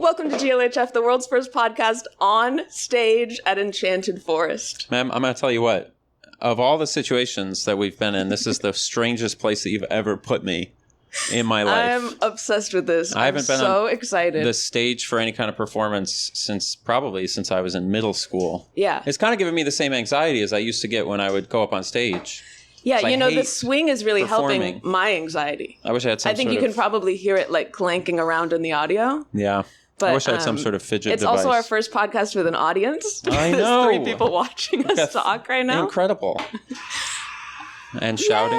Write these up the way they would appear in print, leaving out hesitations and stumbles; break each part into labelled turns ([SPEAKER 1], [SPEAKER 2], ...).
[SPEAKER 1] Welcome to GLHF, the world's first podcast on stage at Enchanted Forest.
[SPEAKER 2] Ma'am, I'm going to tell you what. Of all the situations that we've been in, this is the strangest place that you've ever put me in my life.
[SPEAKER 1] I'm obsessed with this.
[SPEAKER 2] I haven't been
[SPEAKER 1] so
[SPEAKER 2] on
[SPEAKER 1] excited.
[SPEAKER 2] The stage for any kind of performance since I was in middle school.
[SPEAKER 1] Yeah.
[SPEAKER 2] It's kind of giving me the same anxiety as I used to get when I would go up on stage.
[SPEAKER 1] Yeah,
[SPEAKER 2] So
[SPEAKER 1] you know, the swing is really
[SPEAKER 2] performing.
[SPEAKER 1] helping my anxiety.
[SPEAKER 2] I wish I had some
[SPEAKER 1] I think you can probably hear it like clanking around in the audio.
[SPEAKER 2] Yeah.
[SPEAKER 1] But,
[SPEAKER 2] I wish I had some sort of fidget
[SPEAKER 1] it's
[SPEAKER 2] device.
[SPEAKER 1] also our first podcast with an audience.
[SPEAKER 2] I know.
[SPEAKER 1] There's 3 people watching us talk right now.
[SPEAKER 2] Incredible. And shouting.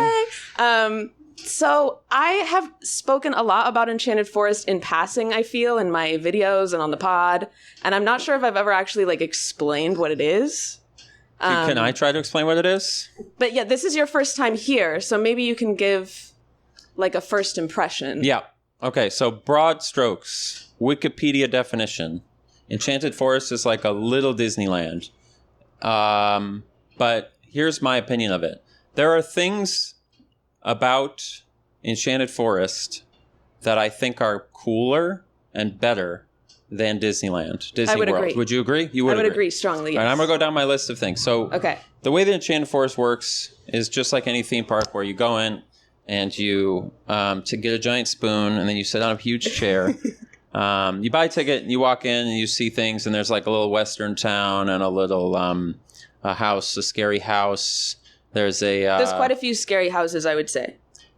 [SPEAKER 1] Yay. So I have spoken a lot about Enchanted Forest in passing, I feel, in my videos and on the pod. And I'm not sure if I've ever actually like explained what it is.
[SPEAKER 2] Can I try to explain what it is?
[SPEAKER 1] But yeah, this is your first time here, so maybe you can give like a first impression.
[SPEAKER 2] Yeah. Okay, so broad strokes. Wikipedia definition. Enchanted Forest is like a little Disneyland. But here's my opinion of it. There are things about Enchanted Forest that I think are cooler and better than Disneyland, Disney
[SPEAKER 1] I would
[SPEAKER 2] World.
[SPEAKER 1] agree.
[SPEAKER 2] Would you agree? You would
[SPEAKER 1] I would agree strongly, yes.
[SPEAKER 2] All right, I'm going to go down my list of things. So
[SPEAKER 1] Okay.
[SPEAKER 2] the way that Enchanted Forest works is just like any theme park where you go in and you to get a giant spoon and then you sit on a huge chair. You buy a ticket and you walk in and you see things and there's like a little western town and a little a house, a scary house. There's
[SPEAKER 1] quite a few scary houses, I would say.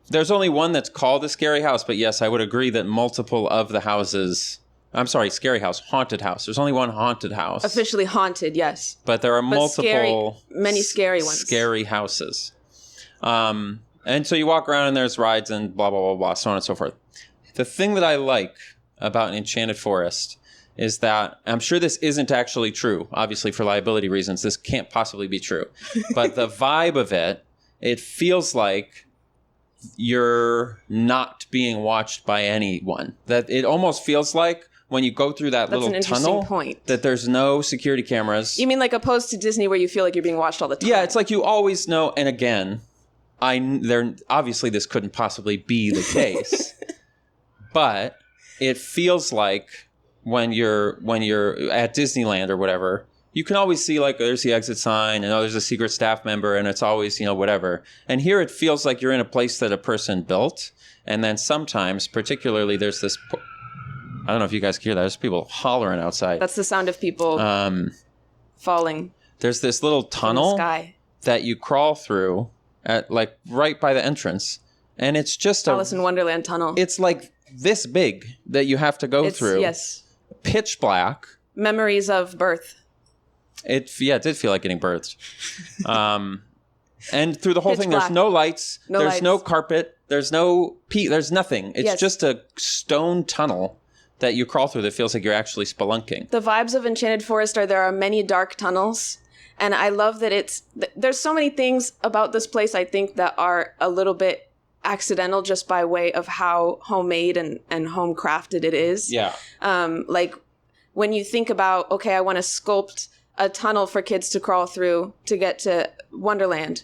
[SPEAKER 2] There's only one that's called a scary house, but yes, I would agree that multiple of the houses... I'm sorry, scary house, haunted house. There's only one haunted house.
[SPEAKER 1] Officially haunted, yes.
[SPEAKER 2] But there are multiple...
[SPEAKER 1] many scary ones.
[SPEAKER 2] Scary houses. And so you walk around and there's rides and blah, blah, blah, blah, so on and so forth. The thing that I like about Enchanted Forest is that, I'm sure this isn't actually true, obviously for liability reasons, this can't possibly be true. But the vibe of it feels like you're not being watched by anyone. That it almost feels like when you go through that little tunnel,
[SPEAKER 1] point.
[SPEAKER 2] that there's no security cameras.
[SPEAKER 1] You mean like opposed to Disney where you feel like you're being watched all the time?
[SPEAKER 2] Yeah, it's like you always know, and again, obviously this couldn't possibly be the case, but it feels like when you're at Disneyland or whatever, you can always see like there's the exit sign and there's a secret staff member and it's always, whatever. And here it feels like you're in a place that a person built. And then sometimes, particularly, there's this, I don't know if you guys can hear that. There's people hollering outside.
[SPEAKER 1] That's the sound of people falling.
[SPEAKER 2] There's this little tunnel
[SPEAKER 1] sky
[SPEAKER 2] that you crawl through at like right by the entrance. And it's just
[SPEAKER 1] Alice in Wonderland tunnel.
[SPEAKER 2] It's like this big that you have to go through.
[SPEAKER 1] Yes.
[SPEAKER 2] Pitch black.
[SPEAKER 1] Memories of birth.
[SPEAKER 2] It did feel like getting birthed. And through the whole
[SPEAKER 1] Pitch
[SPEAKER 2] thing,
[SPEAKER 1] black.
[SPEAKER 2] there's no lights. There's no carpet. There's no there's nothing. It's just a stone tunnel that you crawl through that feels like you're actually spelunking.
[SPEAKER 1] The vibes of Enchanted Forest there are many dark tunnels. And I love that there's so many things about this place, I think, that are a little bit accidental just by way of how homemade and home crafted it is.
[SPEAKER 2] Yeah.
[SPEAKER 1] Like when you think about, okay, I want to sculpt a tunnel for kids to crawl through to get to Wonderland.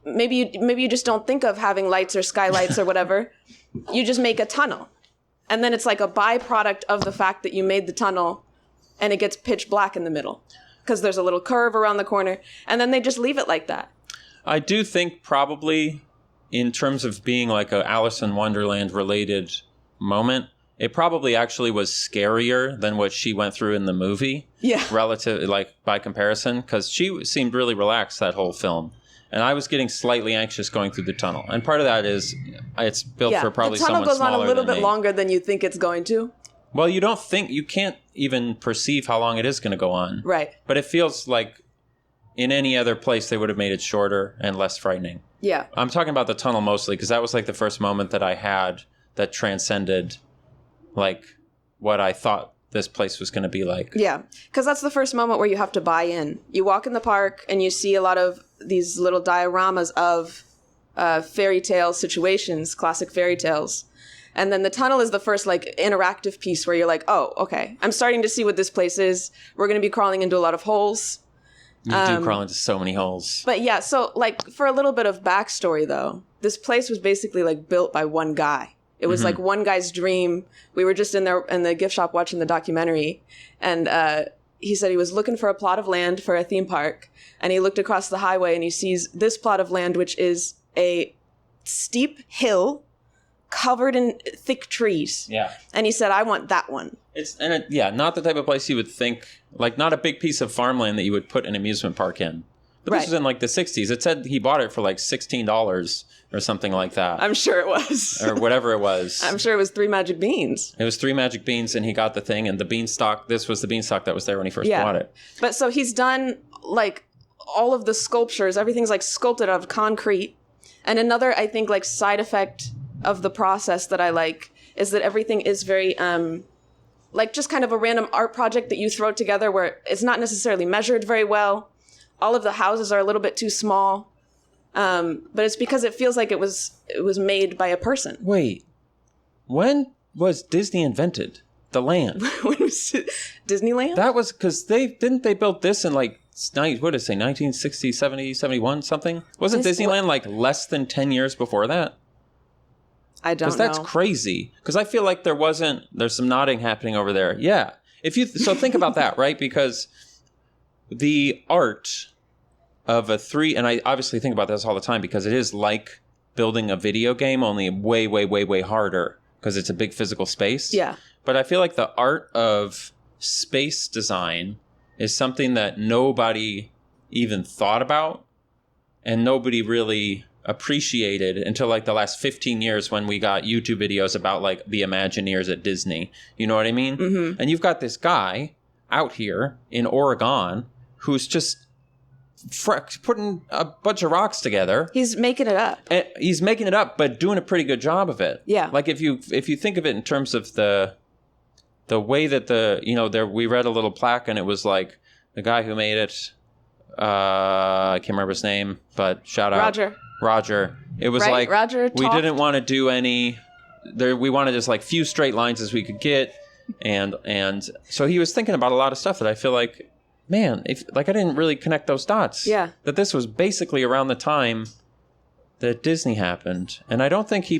[SPEAKER 1] Maybe you just don't think of having lights or skylights or whatever. You just make a tunnel. And then it's like a byproduct of the fact that you made the tunnel and it gets pitch black in the middle because there's a little curve around the corner. And then they just leave it like that.
[SPEAKER 2] I do think probably in terms of being like a Alice in Wonderland related moment, it probably actually was scarier than what she went through in the movie.
[SPEAKER 1] Yeah.
[SPEAKER 2] Relative, like by comparison, because she seemed really relaxed that whole film. And I was getting slightly anxious going through the tunnel. And part of that is it's built for probably someone smaller than me.
[SPEAKER 1] The tunnel goes on a little bit longer than you think it's going to.
[SPEAKER 2] Well, you can't even perceive how long it is going to go on.
[SPEAKER 1] Right.
[SPEAKER 2] But it feels like in any other place they would have made it shorter and less frightening.
[SPEAKER 1] Yeah.
[SPEAKER 2] I'm talking about the tunnel mostly because that was like the first moment that I had that transcended like what I thought this place was going to be like.
[SPEAKER 1] Yeah, because that's the first moment where you have to buy in. You walk in the park and you see a lot of these little dioramas of fairy tale situations, classic fairy tales. And then the tunnel is the first like interactive piece where you're like, oh, okay, I'm starting to see what this place is. We're going to be crawling into a lot of holes.
[SPEAKER 2] You do crawl into so many holes.
[SPEAKER 1] But yeah, so like for a little bit of backstory though, this place was basically like built by one guy. It was like one guy's dream. We were just in there in the gift shop watching the documentary, and he said he was looking for a plot of land for a theme park, and he looked across the highway and he sees this plot of land, which is a steep hill covered in thick trees.
[SPEAKER 2] Yeah.
[SPEAKER 1] And he said, I want that one.
[SPEAKER 2] Not the type of place you would think, like not a big piece of farmland that you would put an amusement park in. But this was in like the 60s. It said he bought it for like $16 or something like that.
[SPEAKER 1] I'm sure it was.
[SPEAKER 2] Or whatever it was.
[SPEAKER 1] I'm sure it was 3 magic beans.
[SPEAKER 2] It was 3 magic beans, and he got the thing, and the beanstalk, this was the beanstalk that was there when he first bought it.
[SPEAKER 1] But so he's done like all of the sculptures, everything's like sculpted out of concrete. And another, I think, like side effect of the process that I like is that everything is very like just kind of a random art project that you throw together where it's not necessarily measured very well. All of the houses are a little bit too small. But it's because it feels like it was made by a person.
[SPEAKER 2] Wait, when was Disney invented? The land?
[SPEAKER 1] When was it? Disneyland?
[SPEAKER 2] That was because they build this in like, what did it say, 1960, 70, 71, something? Wasn't Disneyland like less than 10 years before that?
[SPEAKER 1] I don't know.
[SPEAKER 2] Because that's crazy. Because I feel like there's some nodding happening over there. Yeah. So think about that, right? Because the art of and I obviously think about this all the time because it is like building a video game, only way, way, way, way harder because it's a big physical space.
[SPEAKER 1] Yeah.
[SPEAKER 2] But I feel like the art of space design is something that nobody even thought about and nobody really appreciated until like the last 15 years when we got YouTube videos about like the Imagineers at Disney. You know what I mean? Mm-hmm. And you've got this guy out here in Oregon who's just putting a bunch of rocks together.
[SPEAKER 1] He's making it up.
[SPEAKER 2] And he's making it up, but doing a pretty good job of it.
[SPEAKER 1] Yeah.
[SPEAKER 2] Like if you think of it in terms of the way that we read a little plaque and it was like the guy who made it, I can't remember his name, but shout out. Roger. It was like,
[SPEAKER 1] Roger
[SPEAKER 2] we didn't want to do we wanted just like few straight lines as we could get. And so he was thinking about a lot of stuff that I feel like, man, I didn't really connect those dots.
[SPEAKER 1] Yeah. That
[SPEAKER 2] this was basically around the time that Disney happened. And I don't think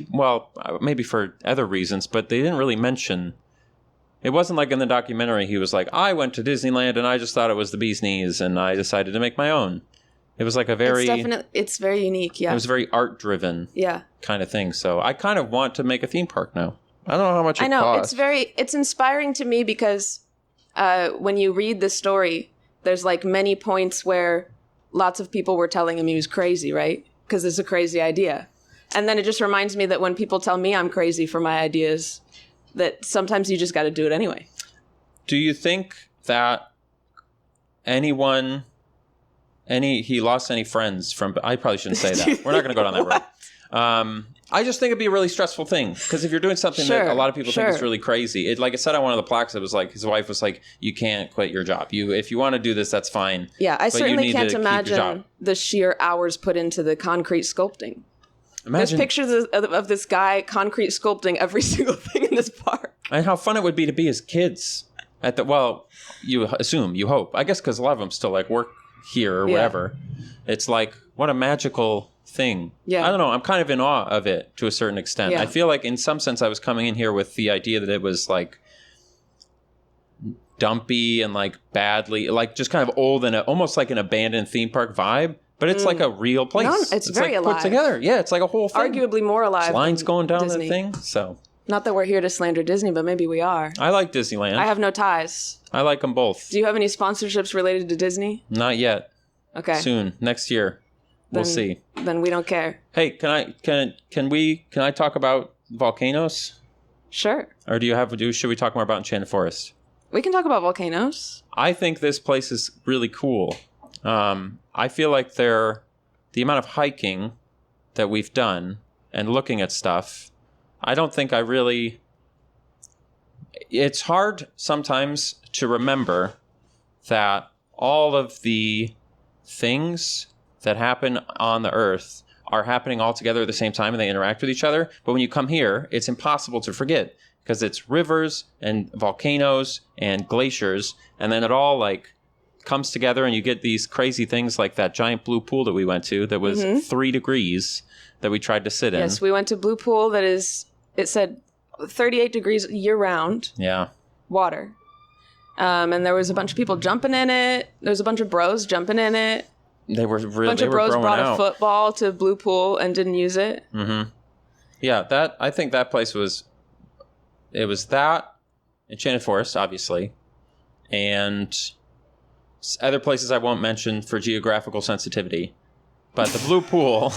[SPEAKER 2] maybe for other reasons, but they didn't really mention. It wasn't like in the documentary he was like, I went to Disneyland and I just thought it was the bee's knees and I decided to make my own. It was like
[SPEAKER 1] it's very unique, yeah.
[SPEAKER 2] It was very art-driven kind of thing. So I kind of want to make a theme park now. I don't know how much it costs.
[SPEAKER 1] It's inspiring to me because when you read the story, there's like many points where lots of people were telling him he was crazy, right? Because it's a crazy idea. And then it just reminds me that when people tell me I'm crazy for my ideas, that sometimes you just got to do it anyway.
[SPEAKER 2] Do you think that he lost any friends from, I probably shouldn't say that. We're not going to go down that road. I just think it'd be a really stressful thing because if you're doing something that a lot of people think is really crazy, like it said on one of the plaques, it was like his wife was like, "You can't quit your job. If you want to do this, that's fine."
[SPEAKER 1] Yeah, I certainly can't imagine the sheer hours put into the concrete sculpting. There's pictures of this guy concrete sculpting every single thing in this park,
[SPEAKER 2] and how fun it would be to be as kids at you assume, you hope, I guess, because a lot of them still like work here or whatever. It's like what a magical thing. Yeah. I don't know. I'm kind of in awe of it to a certain extent. Yeah. I feel like in some sense I was coming in here with the idea that it was like dumpy and like badly, like just kind of old and almost like an abandoned theme park vibe. But it's like a real place. No,
[SPEAKER 1] it's very
[SPEAKER 2] like
[SPEAKER 1] alive.
[SPEAKER 2] Put together. Yeah, it's like a whole thing.
[SPEAKER 1] Arguably more alive.
[SPEAKER 2] There's lines going down
[SPEAKER 1] Disney.
[SPEAKER 2] the thing. So.
[SPEAKER 1] Not that we're here to slander Disney, but maybe we are.
[SPEAKER 2] I like Disneyland.
[SPEAKER 1] I have no ties.
[SPEAKER 2] I like them both.
[SPEAKER 1] Do you have any sponsorships related to Disney?
[SPEAKER 2] Not yet.
[SPEAKER 1] Okay.
[SPEAKER 2] Soon. Next year. We'll see.
[SPEAKER 1] Then we don't care.
[SPEAKER 2] Hey, can I talk about volcanoes?
[SPEAKER 1] Sure.
[SPEAKER 2] Or should we talk more about Enchanted Forest?
[SPEAKER 1] We can talk about volcanoes.
[SPEAKER 2] I think this place is really cool. I feel like the amount of hiking that we've done and looking at stuff, I don't think it's hard sometimes to remember that all of the things that happen on the Earth are happening all together at the same time and they interact with each other. But when you come here, it's impossible to forget because it's rivers and volcanoes and glaciers. And then it all like comes together and you get these crazy things like that giant blue pool that we went to that was 3 degrees that we tried to sit in.
[SPEAKER 1] Yes, we went to Blue Pool that is it said 38 degrees year round.
[SPEAKER 2] Yeah.
[SPEAKER 1] Water. And there was a bunch of people jumping in it. There was a bunch of bros jumping in it.
[SPEAKER 2] They were really.
[SPEAKER 1] A bunch of bros brought a football to Blue Pool and didn't use it.
[SPEAKER 2] Mm-hmm. Yeah, I think that place was. It was that Enchanted Forest, obviously, and other places I won't mention for geographical sensitivity. But the Blue Pool,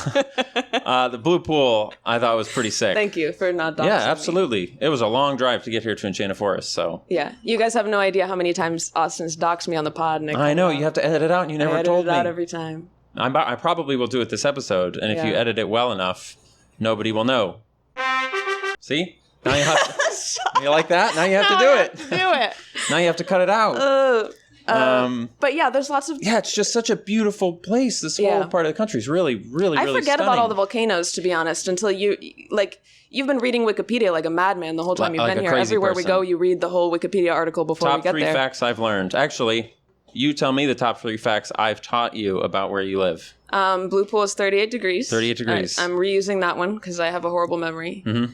[SPEAKER 2] I thought was pretty sick.
[SPEAKER 1] Thank you for not doxing
[SPEAKER 2] Yeah, absolutely. Me. It was a long drive to get here to Enchanted Forest, so.
[SPEAKER 1] Yeah, you guys have no idea how many times Austin's doxed me on the pod. And
[SPEAKER 2] I know, you have to edit it out, and you never told me. I edit it
[SPEAKER 1] out every time.
[SPEAKER 2] I probably will do it this episode, and if you edit it well enough, nobody will know. See? Now you have to, you like that? Now you have to do it.
[SPEAKER 1] Do it.
[SPEAKER 2] Now you have to cut it out.
[SPEAKER 1] But yeah, there's lots of...
[SPEAKER 2] Yeah, it's just such a beautiful place. This whole part of the country is really, really, really
[SPEAKER 1] I forget
[SPEAKER 2] stunning.
[SPEAKER 1] about all the volcanoes, to be honest, until you've been reading Wikipedia like a madman the whole time you've been here. Everywhere we go, you read the whole Wikipedia article before we get there.
[SPEAKER 2] Top 3 facts I've learned. Actually, you tell me the top 3 facts I've taught you about where you live.
[SPEAKER 1] Blue Pool is 38 degrees.
[SPEAKER 2] 38 degrees.
[SPEAKER 1] I'm reusing that one because I have a horrible memory. Mm-hmm.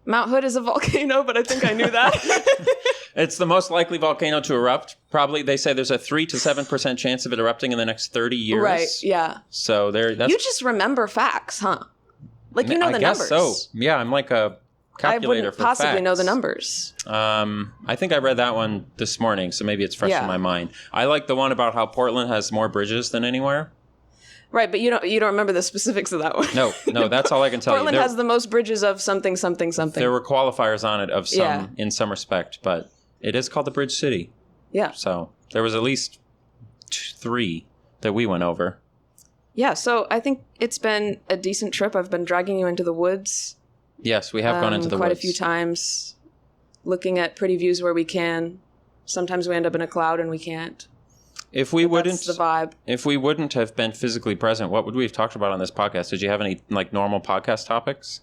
[SPEAKER 1] Mount Hood is a volcano, but I think I knew that.
[SPEAKER 2] It's the most likely volcano to erupt. Probably, they say there's a 3 to 7% chance of it erupting in the next 30 years.
[SPEAKER 1] Right, yeah.
[SPEAKER 2] So that's...
[SPEAKER 1] You just remember facts, huh? Like, you know the numbers.
[SPEAKER 2] I guess so. Yeah, I'm like a calculator for facts. I wouldn't possibly
[SPEAKER 1] know the numbers.
[SPEAKER 2] I think I read that one this morning, so maybe it's fresh in my mind. I like the one about how Portland has more bridges than anywhere. Right,
[SPEAKER 1] but you don't remember the specifics of that one.
[SPEAKER 2] No, that's all I can tell
[SPEAKER 1] Portland
[SPEAKER 2] you.
[SPEAKER 1] Portland has the most bridges of something, something, something.
[SPEAKER 2] There were qualifiers on it of some in some respect, but it is called the Bridge City.
[SPEAKER 1] Yeah.
[SPEAKER 2] So there was at least 3 that we went over.
[SPEAKER 1] Yeah, so I think it's been a decent trip. I've been dragging you into the woods.
[SPEAKER 2] Yes, we have gone into the
[SPEAKER 1] quite
[SPEAKER 2] woods.
[SPEAKER 1] A few times, looking at pretty views where we can. Sometimes we end up in a cloud and we can't.
[SPEAKER 2] If we wouldn't,
[SPEAKER 1] that's the vibe.
[SPEAKER 2] If we wouldn't have been physically present, what would we have talked about on this podcast? Did you have any like normal podcast topics?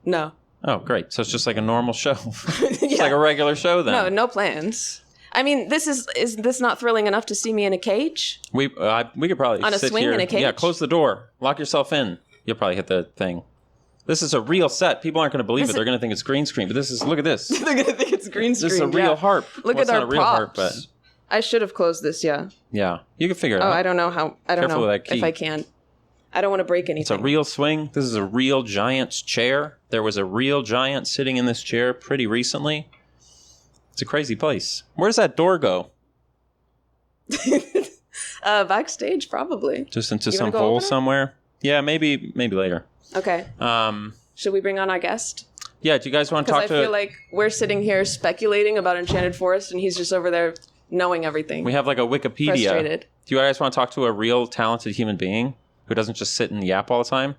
[SPEAKER 1] No.
[SPEAKER 2] Oh, great! So it's just like a normal show. It's like a regular show then.
[SPEAKER 1] No plans. I mean, is this not thrilling enough to see me in a cage?
[SPEAKER 2] We could probably
[SPEAKER 1] on a
[SPEAKER 2] sit
[SPEAKER 1] swing
[SPEAKER 2] here.
[SPEAKER 1] in a cage.
[SPEAKER 2] Yeah, close the door, lock yourself in. You'll probably hit the thing. This is a real set. People aren't going to believe it. They're going to think it's green screen. But look at this.
[SPEAKER 1] They're going to think it's green screen.
[SPEAKER 2] This is a real harp.
[SPEAKER 1] Look at our
[SPEAKER 2] not a real
[SPEAKER 1] props.
[SPEAKER 2] harp, but
[SPEAKER 1] I should have closed this. Yeah.
[SPEAKER 2] Yeah, you can figure it out.
[SPEAKER 1] I don't know how. I don't
[SPEAKER 2] Careful
[SPEAKER 1] know
[SPEAKER 2] with that key.
[SPEAKER 1] if I can. I don't want to break anything.
[SPEAKER 2] It's a real swing. This is a real giant's chair. There was a real giant sitting in this chair pretty recently. It's a crazy place. Where does that door go?
[SPEAKER 1] Backstage, probably.
[SPEAKER 2] Just into some hole somewhere? Yeah, maybe later.
[SPEAKER 1] Okay. Should we bring on our guest?
[SPEAKER 2] Yeah, do you guys want to talk to...
[SPEAKER 1] Because I feel like we're sitting here speculating about Enchanted Forest, and he's just over there knowing everything.
[SPEAKER 2] We have like a Wikipedia.
[SPEAKER 1] Frustrated.
[SPEAKER 2] Do you guys want to talk to a real talented human being who doesn't just sit and yap all the time?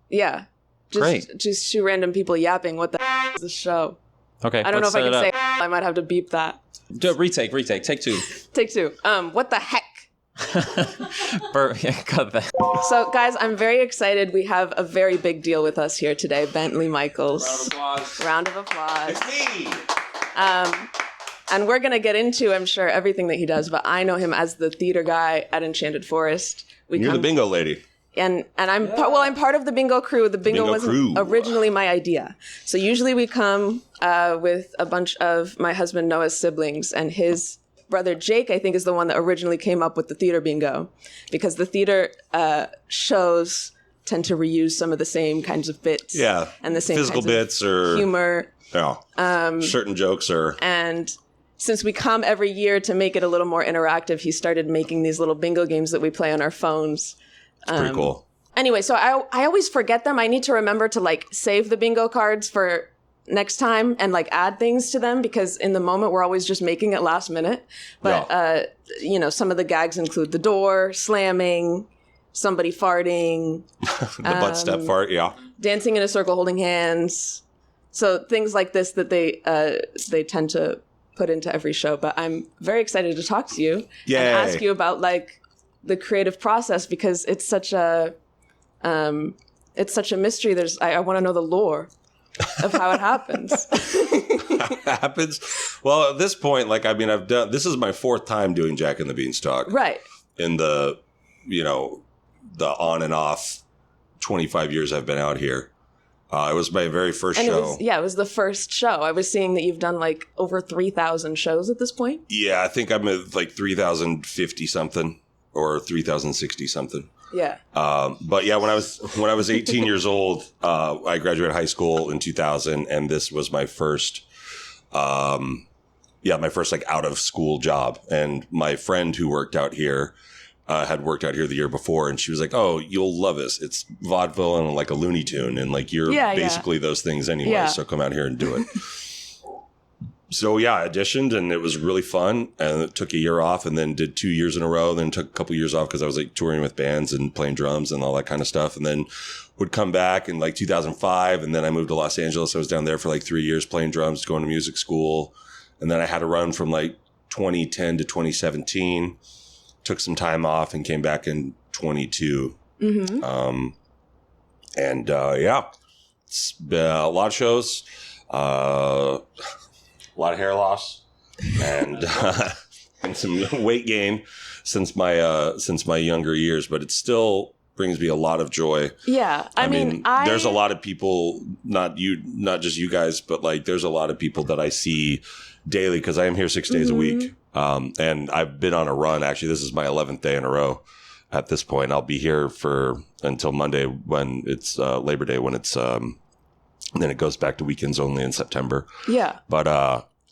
[SPEAKER 1] Yeah. Just 2 random people yapping. What the is the show?
[SPEAKER 2] Okay,
[SPEAKER 1] I don't know if I can say I might have to beep that.
[SPEAKER 2] Retake. Take 2.
[SPEAKER 1] Take 2. What the heck?
[SPEAKER 2] Cut that.
[SPEAKER 1] So, guys, I'm very excited. We have a very big deal with us here today. Bentley Michaels.
[SPEAKER 3] Round of applause.
[SPEAKER 1] It's me. And we're going to get into, I'm sure, everything that he does, but I know him as the theater guy at Enchanted Forest.
[SPEAKER 3] You're the bingo lady.
[SPEAKER 1] And I'm I'm part of the bingo crew. The bingo wasn't originally my idea. So usually we come with a bunch of my husband Noah's siblings, and his brother Jake, I think, is the one that originally came up with the theater bingo, because the theater shows tend to reuse some of the same kinds of bits.
[SPEAKER 3] Yeah.
[SPEAKER 1] And the same
[SPEAKER 3] physical
[SPEAKER 1] kinds
[SPEAKER 3] bits
[SPEAKER 1] of
[SPEAKER 3] or
[SPEAKER 1] humor.
[SPEAKER 3] Yeah. Certain jokes are.
[SPEAKER 1] And since we come every year to make it a little more interactive, he started making these little bingo games that we play on our phones.
[SPEAKER 3] It's pretty cool.
[SPEAKER 1] Anyway, so I always forget them. I need to remember to like save the bingo cards for next time and like add things to them, because in the moment we're always just making it last minute. But some of the gags include the door slamming, somebody farting,
[SPEAKER 3] the butt step fart,
[SPEAKER 1] dancing in a circle holding hands. So things like this that they tend to put into every show. But I'm very excited to talk to you and ask you about like the creative process, because it's such a mystery. I want to know the lore of how it happens.
[SPEAKER 3] Happens? Well, at this point, this is my 4th time doing Jack and the Beanstalk.
[SPEAKER 1] Right.
[SPEAKER 3] In the on and off 25 years I've been out here. It was my very first show.
[SPEAKER 1] It was the first show. I was seeing that you've done like over 3,000 shows at this point.
[SPEAKER 3] Yeah, I think I'm at like 3,050 something or 3,060 something.
[SPEAKER 1] Yeah.
[SPEAKER 3] But yeah, when I was 18 years old, I graduated high school in 2000, and this was my first, my first like out of school job. And my friend who worked out here had worked out here the year before, and she was like, "Oh, you'll love this. It's vaudeville and like a Looney Tune, and like you're basically those things anyway. So come out here and do it." So yeah, I auditioned, and it was really fun. And it took a year off, and then did 2 years in a row. Then took a couple years off because I was like touring with bands and playing drums and all that kind of stuff. And then would come back in like 2005, and then I moved to Los Angeles. I was down there for like 3 years playing drums, going to music school, and then I had a run from like 2010 to 2017. Took some time off and came back in 22. Mm-hmm. It's been a lot of shows, a lot of hair loss, and and some weight gain since my younger years. But it still brings me a lot of joy.
[SPEAKER 1] Yeah, I mean,
[SPEAKER 3] there's a lot of people, not just you guys, but like there's a lot of people that I see daily because I am here 6 days a week. And I've been on a run. Actually, this is my 11th day in a row at this point. I'll be here until Monday when it's Labor Day, when it's then it goes back to weekends only in September.
[SPEAKER 1] Yeah.
[SPEAKER 3] But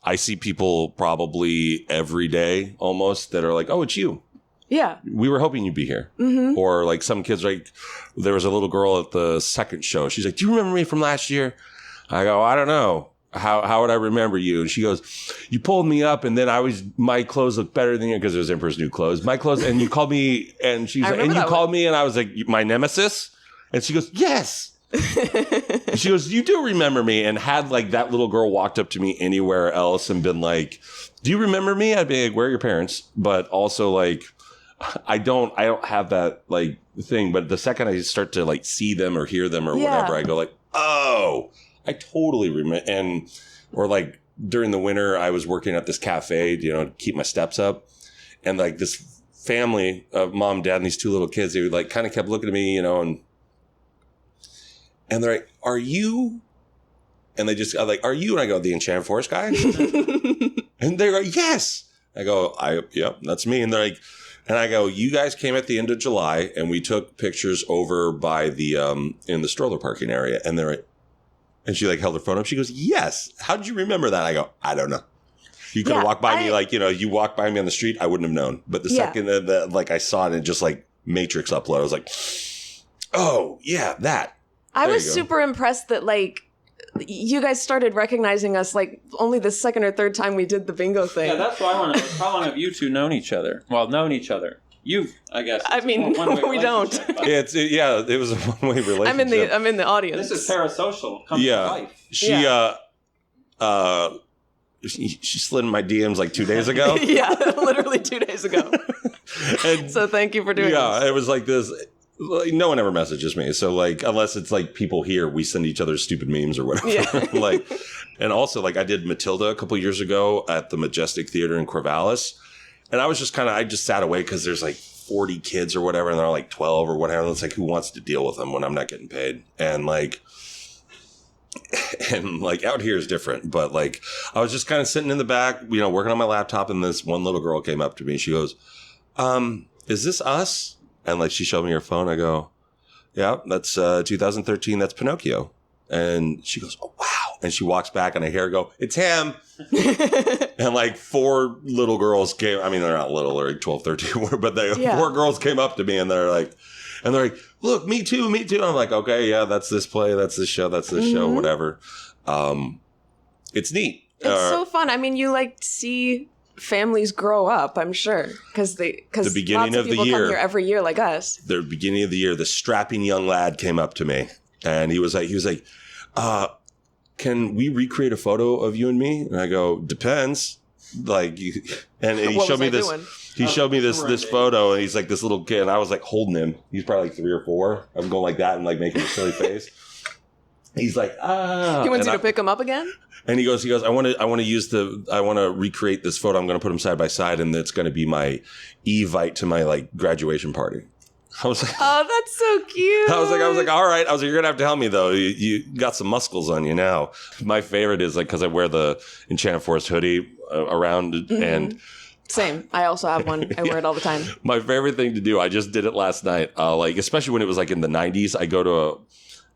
[SPEAKER 3] I see people probably every day almost that are like, "Oh, it's you.
[SPEAKER 1] Yeah.
[SPEAKER 3] We were hoping you'd be here." Mm-hmm. Or like some kids, like there was a little girl at the second show. She's like, "Do you remember me from last year?" I go, "I don't know. How would I remember you?" And she goes, "You pulled me up, and then my clothes looked better than you," because it was Emperor's New Clothes. My clothes, and you called me, and she's like, and you called me, and I was like, "My nemesis?" And she goes, "Yes." She goes, "You do remember me?" And had like that little girl walked up to me anywhere else and been like, "Do you remember me?" I'd be like, "Where are your parents?" But also like, I don't have that like thing. But the second I start to like see them or hear them or whatever, I go like, "Oh, I totally remember." Or like during the winter, I was working at this cafe, to keep my steps up. And like this family of mom, dad, and these two little kids, they would like kind of kept looking at me, and they're like, "Are you?" And they just are like, "Are you?" And I go, "The Enchanted Forest guy?" And they're like, "Yes." I go, "Yep, that's me." And they're like, and I go, "You guys came at the end of July, and we took pictures over by the in the stroller parking area." And they're like, and she like held her phone up. She goes, "Yes. How did you remember that?" I go, "I don't know. You could have walked by me like, you walked by me on the street. I wouldn't have known." But the second that like I saw it and just like Matrix upload, I was like, "Oh yeah, that."
[SPEAKER 1] I was super impressed that like you guys started recognizing us like only the second or third time we did the bingo thing.
[SPEAKER 2] Yeah, that's why I want to. How long have you two known each other? Well, known each other. You, I guess.
[SPEAKER 1] I mean, we don't.
[SPEAKER 3] It was a one-way relationship.
[SPEAKER 1] I'm in the audience.
[SPEAKER 2] This is parasocial. Come to life.
[SPEAKER 3] She slid in my DMs like 2 days ago.
[SPEAKER 1] Yeah, literally 2 days ago.
[SPEAKER 3] And
[SPEAKER 1] so thank you for doing this.
[SPEAKER 3] Yeah, it was like this. Like, no one ever messages me. So like, unless it's like people here, we send each other stupid memes or whatever. Yeah. And also like I did Matilda a couple years ago at the Majestic Theater in Corvallis. And I was just I just sat away because there's like 40 kids or whatever. And they're like 12 or whatever. And it's like, who wants to deal with them when I'm not getting paid? And like out here is different. But like, I was just kind of sitting in the back, working on my laptop. And this one little girl came up to me and she goes, "Is this us?" And like, she showed me her phone. I go, "Yeah, that's 2013. That's Pinocchio." And she goes, "Oh, wow." And she walks back and I hear her go, "It's him." And like 4 little girls came. I mean, they're not little, they're like 12, 13, but 4 girls came up to me and they're like, "Look, me too, me too." And I'm like, "Okay, yeah, that's this play. That's this show. That's this show, whatever." It's neat.
[SPEAKER 1] It's so fun. I mean, you like see families grow up, I'm sure, because the beginning of the year come here every year like us.
[SPEAKER 3] The beginning of the year, the strapping young lad came up to me and he was like, "Can we recreate a photo of you and me?" And I go, "Depends." Like, and he showed me this. He showed me this photo, and he's like this little kid, and I was like holding him. He's probably like 3 or 4. I'm going like that and like making a silly face. He's like, "Ah."
[SPEAKER 1] He wants you to pick him up again.
[SPEAKER 3] And he goes, "I want to recreate this photo. I'm going to put them side by side, and it's going to be my evite to my like graduation party." I was like,
[SPEAKER 1] Oh, that's so cute.
[SPEAKER 3] I was like, all right. I was like, you're gonna have to help me though. You got some muscles on you now. My favorite is like because I wear the Enchanted Forest hoodie around, and
[SPEAKER 1] same. I also have one. I wear it all the time.
[SPEAKER 3] my favorite thing to do. I just did it last night. Like especially when it was like in the 90s. I go to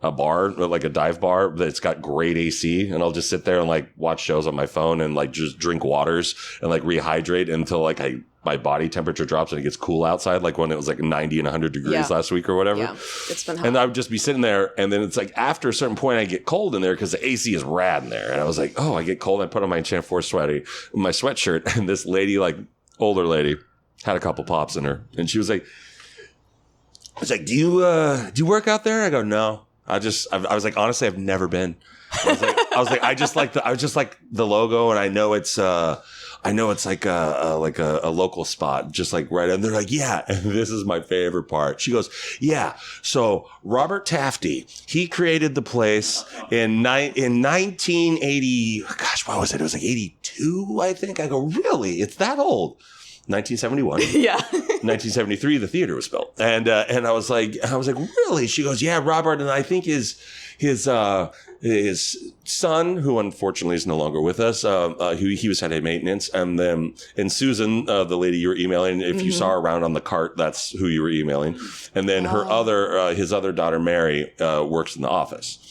[SPEAKER 3] a bar, like a dive bar that's got great AC, and I'll just sit there and like watch shows on my phone and like just drink waters and like rehydrate until like my body temperature drops and it gets cool outside, like when it was like 90 and 100 degrees last week or whatever.
[SPEAKER 1] Yeah, it's been hot.
[SPEAKER 3] And I would just be sitting there, and then it's like after a certain point I get cold in there because the AC is rad in there. And I was like, oh, I get cold. I put on my Enchanted Forest my sweatshirt, and this lady, like older lady, had a couple pops in her, and she was like, do you work out there? I go, no. I was like, honestly, I've never been. I was like, I just like the logo, and I know it's like a local spot, just like right. And they're like, yeah. And this is my favorite part. She goes, yeah. So Robert Tafty, he created the place in 1980. Gosh, what was it? It was like 82, I think. I go, really? It's that old? 1971.
[SPEAKER 1] Yeah.
[SPEAKER 3] 1973, the theater was built. And I was like, really? She goes, yeah, Robert. And I think his son, who unfortunately is no longer with us, he was head of maintenance. And Susan, the lady you were emailing, if you saw her around on the cart, that's who you were emailing. And then his other daughter, Mary, works in the office.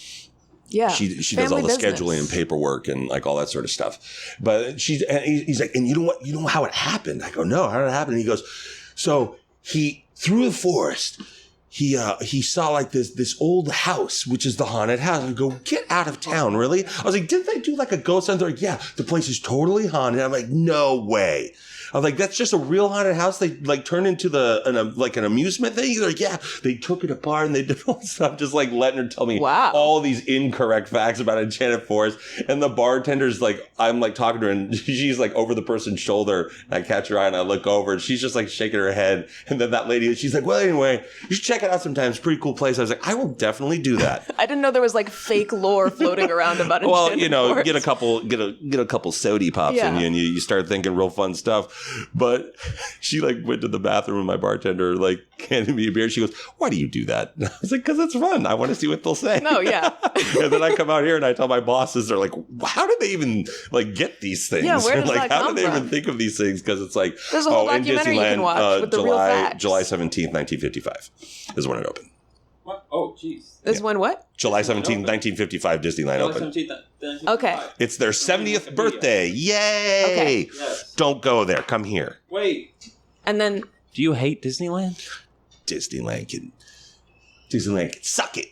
[SPEAKER 1] Yeah,
[SPEAKER 3] she does all the scheduling and paperwork and like all that sort of stuff. But he's like, and you know how it happened? I go, no, how did it happen? And he goes, so he through the forest, he saw like this old house, which is the haunted house. I go, get out of town, really? I was like, didn't they do like a ghost hunt? They're like, yeah, the place is totally haunted. I'm like, no way. I'm like, that's just a real haunted house. They like turned into an amusement thing. They're like, yeah, they took it apart and they did all this stuff. Just like letting her tell me all these incorrect facts about Enchanted Forest. And the bartender's like, I'm like talking to her, and she's like over the person's shoulder. And I catch her eye and I look over, and she's just like shaking her head. And then that lady, she's like, well, anyway, you should check it out sometime. It's a pretty cool place. I was like, I will definitely do that.
[SPEAKER 1] I didn't know there was like fake lore floating around about Enchanted
[SPEAKER 3] Well, you know,
[SPEAKER 1] Forest.
[SPEAKER 3] get a couple sody pops in you, and you start thinking real fun stuff. But she like went to the bathroom, and my bartender like handed me a beer. She goes, why do you do that? And I was like, because it's fun. I want to see what they'll say.
[SPEAKER 1] No, yeah.
[SPEAKER 3] And then I come out here and I tell my bosses, they're like, how did they even like get these things?
[SPEAKER 1] Yeah, where does
[SPEAKER 3] like,
[SPEAKER 1] that
[SPEAKER 3] how
[SPEAKER 1] come
[SPEAKER 3] did they
[SPEAKER 1] from?
[SPEAKER 3] even think of these things? Because it's like,
[SPEAKER 1] there's a whole
[SPEAKER 3] in
[SPEAKER 1] documentary you can
[SPEAKER 3] Disneyland,
[SPEAKER 1] watch with the real facts.
[SPEAKER 3] July 17th, 1955 is when it opened.
[SPEAKER 2] What? Oh, jeez.
[SPEAKER 1] Is when what?
[SPEAKER 3] July 17th, 1955, Disneyland opened.
[SPEAKER 1] Okay.
[SPEAKER 3] It's their 70th birthday. Yay!
[SPEAKER 1] Okay.
[SPEAKER 2] Yes.
[SPEAKER 3] Don't go there. Come here.
[SPEAKER 2] Wait.
[SPEAKER 1] And then
[SPEAKER 2] Do you hate Disneyland?
[SPEAKER 3] Disneyland can suck it.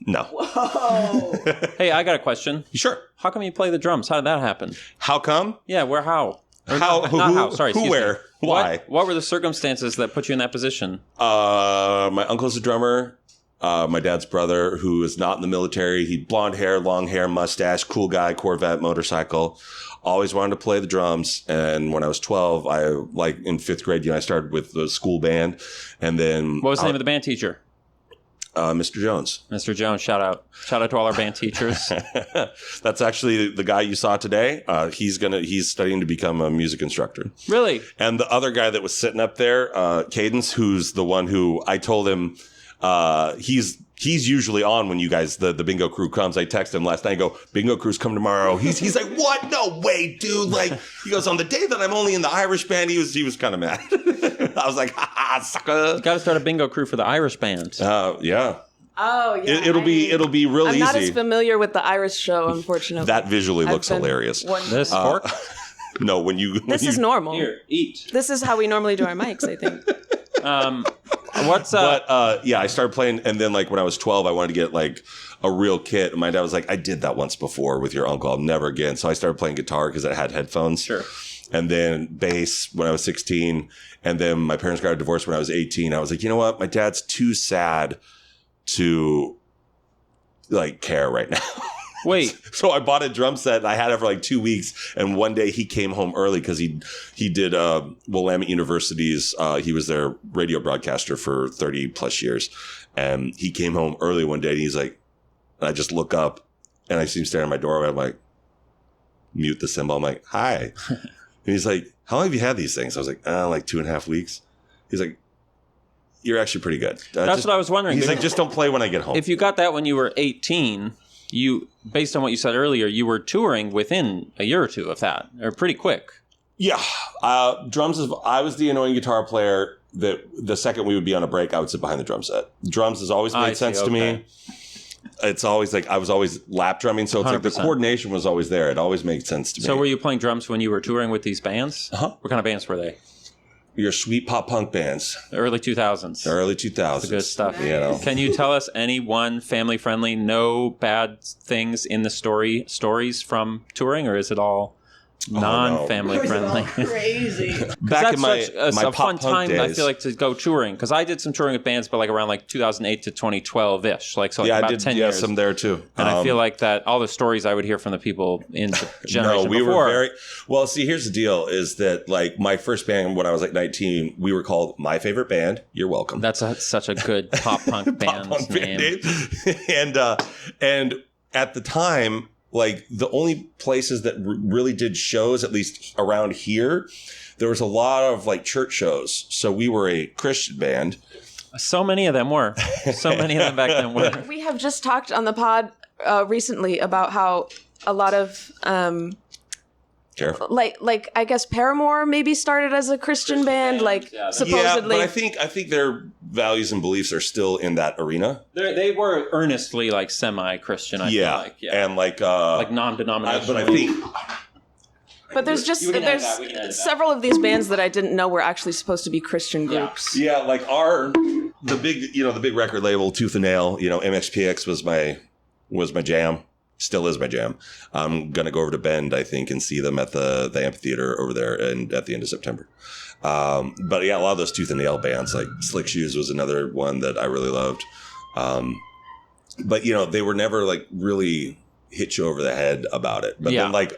[SPEAKER 3] No.
[SPEAKER 1] whoa.
[SPEAKER 2] Hey, I got a question.
[SPEAKER 3] Sure.
[SPEAKER 2] How come you play the drums? How did that happen?
[SPEAKER 3] How come?
[SPEAKER 2] Yeah, how? Or
[SPEAKER 3] How?
[SPEAKER 2] not
[SPEAKER 3] Who?
[SPEAKER 2] how. Sorry,
[SPEAKER 3] Who?
[SPEAKER 2] excuse
[SPEAKER 3] Where?
[SPEAKER 2] me.
[SPEAKER 3] Why?
[SPEAKER 2] What were the circumstances that put you in that position?
[SPEAKER 3] My uncle's a drummer. My dad's brother, who is not in the military. He blonde hair, long hair, mustache, cool guy, Corvette, motorcycle. Always wanted to play the drums. And when I was 12, in 5th grade, I started with the school band. And then
[SPEAKER 2] What was the name of the band teacher?
[SPEAKER 3] Mr. Jones.
[SPEAKER 2] Mr. Jones, shout out. Shout out to all our band teachers.
[SPEAKER 3] That's actually the guy you saw today. He's studying to become a music instructor.
[SPEAKER 2] Really?
[SPEAKER 3] And the other guy that was sitting up there, Cadence, who's the one who I told him, he's usually on when you guys, the bingo crew comes. I texted him last night. I go, bingo crew's coming tomorrow. He's like, what? No way, dude. Like, he goes, on the day that I'm only in the Irish band, he was kind of mad. I was like, ha, sucker.
[SPEAKER 2] You got to start a bingo crew for the Irish band.
[SPEAKER 3] Yeah.
[SPEAKER 1] Oh yeah.
[SPEAKER 3] It'll be real
[SPEAKER 1] I'm
[SPEAKER 3] easy.
[SPEAKER 1] not as familiar with the Irish show, unfortunately.
[SPEAKER 3] That visually looks hilarious.
[SPEAKER 2] This fork?
[SPEAKER 3] No, when you
[SPEAKER 1] is normal.
[SPEAKER 2] Here, eat.
[SPEAKER 1] This is how we normally do our mics, I think.
[SPEAKER 2] What's up?
[SPEAKER 3] But I started playing, and then like when I was 12, I wanted to get like a real kit. And my dad was like, I did that once before with your uncle. I'll never again. So I started playing guitar because it had headphones.
[SPEAKER 2] Sure.
[SPEAKER 3] And then bass when I was 16. And then my parents got a divorce when I was 18. I was like, you know what? My dad's too sad to like care right now.
[SPEAKER 2] Wait.
[SPEAKER 3] So I bought a drum set and I had it for like 2 weeks. And one day he came home early because he did Willamette University's, he was their radio broadcaster for 30 plus years. And he came home early one day and he's like, and I just look up and I see him staring at my doorway. I'm like, mute the symbol. I'm like, hi. And he's like, how long have you had these things? I was like, like 2.5 weeks. He's like, you're actually pretty good.
[SPEAKER 2] That's what I was wondering.
[SPEAKER 3] He's like, just don't play when I get home.
[SPEAKER 2] If you got that when you were 18, based on what you said earlier, you were touring within a year or two of that, or pretty quick.
[SPEAKER 3] Yeah. Drums I was the annoying guitar player that the second we would be on a break, I would sit behind the drum set. Drums has always made sense to me. It's always like I was always lap drumming, so it's 100%. Like the coordination was always there. It always made sense to me.
[SPEAKER 2] So were you playing drums when you were touring with these bands?
[SPEAKER 3] Uh-huh.
[SPEAKER 2] What kind of bands were they?
[SPEAKER 3] Your sweet pop punk bands.
[SPEAKER 2] The early 2000s.
[SPEAKER 3] The early 2000s.
[SPEAKER 2] That's good stuff.
[SPEAKER 3] Nice. You know.
[SPEAKER 2] Can you tell us any one family-friendly, no bad things in the stories from touring, or is it all non-family friendly?
[SPEAKER 1] Crazy.
[SPEAKER 3] Back in my
[SPEAKER 2] pop fun time
[SPEAKER 3] days.
[SPEAKER 2] I feel like to go touring, because I did some touring with bands, but like around like 2008 to 2012-ish, like so like
[SPEAKER 3] yeah,
[SPEAKER 2] about
[SPEAKER 3] I did
[SPEAKER 2] 10 years.
[SPEAKER 3] some there too.
[SPEAKER 2] And I feel like that all the stories I would hear from the people in the generation
[SPEAKER 3] we
[SPEAKER 2] before.
[SPEAKER 3] were very well. See, here's the deal: is that like my first band when I was like 19, we were called My Favorite Band. You're welcome.
[SPEAKER 2] That's such a good pop punk band's name.
[SPEAKER 3] and at the time, like the only places that really did shows, at least around here, there was a lot of like church shows. So we were a Christian band.
[SPEAKER 2] So many of them were. So many of them back then were.
[SPEAKER 1] We have just talked on the pod recently about how a lot of like I guess Paramore maybe started as a Christian band, like supposedly.
[SPEAKER 3] Yeah, but I think their values and beliefs are still in that arena.
[SPEAKER 2] They were earnestly like semi-Christian. I feel like,
[SPEAKER 3] and like
[SPEAKER 2] non-denominational.
[SPEAKER 3] But I think.
[SPEAKER 1] But there's several of these bands that I didn't know were actually supposed to be Christian groups.
[SPEAKER 3] Yeah, like the big record label Tooth and Nail, MXPX was my jam. Still is my jam. I'm gonna go over to Bend, I think, and see them at the amphitheater over there, and at the end of September. But yeah, a lot of those Tooth and Nail bands, like Slick Shoes, was another one that I really loved. But they were never like really hit you over the head about it. But then like.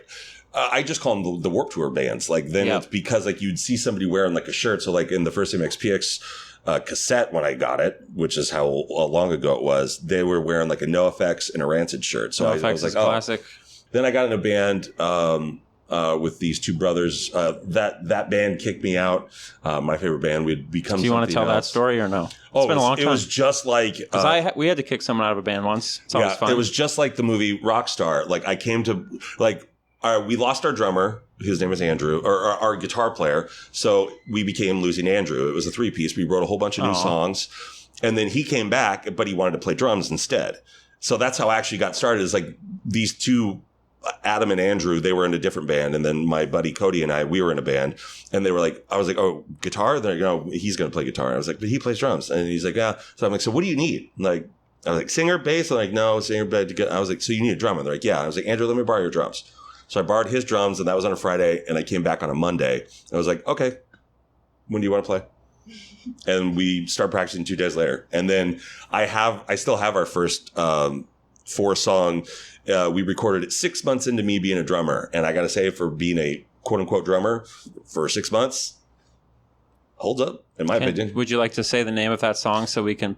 [SPEAKER 3] I just call them the Warped Tour bands. Like then it's because like you'd see somebody wearing like a shirt. So like in the first MXPX cassette when I got it, which is how long ago it was, they were wearing like a NoFX and a Rancid shirt. So I was like,
[SPEAKER 2] classic.
[SPEAKER 3] Then I got in a band with these two brothers. That band kicked me out. My favorite band. We'd become.
[SPEAKER 2] Do you want to tell that story or no? It's been a long time.
[SPEAKER 3] It was just like
[SPEAKER 2] because we had to kick someone out of a band once. It's always fun.
[SPEAKER 3] It was just like the movie Rockstar. Like I came to like. We lost our drummer, whose name was Andrew, or our guitar player. So we became Losing Andrew. It was a 3-piece. We wrote a whole bunch of new songs. And then he came back, but he wanted to play drums instead. So that's how I actually got started, is like these two, Adam and Andrew, they were in a different band. And then my buddy Cody and we were in a band. And they were like, I was like, oh, guitar? They're like, he's going to play guitar. And I was like, but he plays drums. And he's like, yeah. So I'm like, so what do you need? Like, I was like, singer, bass? I'm like, no, singer, bass. I was like, so you need a drummer? They're like, yeah. I was like, Andrew, let me borrow your drums. So I borrowed his drums, and that was on a Friday, and I came back on a Monday. And I was like, okay, when do you want to play? And we start practicing 2 days later. And then I still have our first 4-song. We recorded it 6 months into me being a drummer. And I got to say, for being a quote-unquote drummer for 6 months, holds up, in my opinion.
[SPEAKER 2] Would you like to say the name of that song so we can...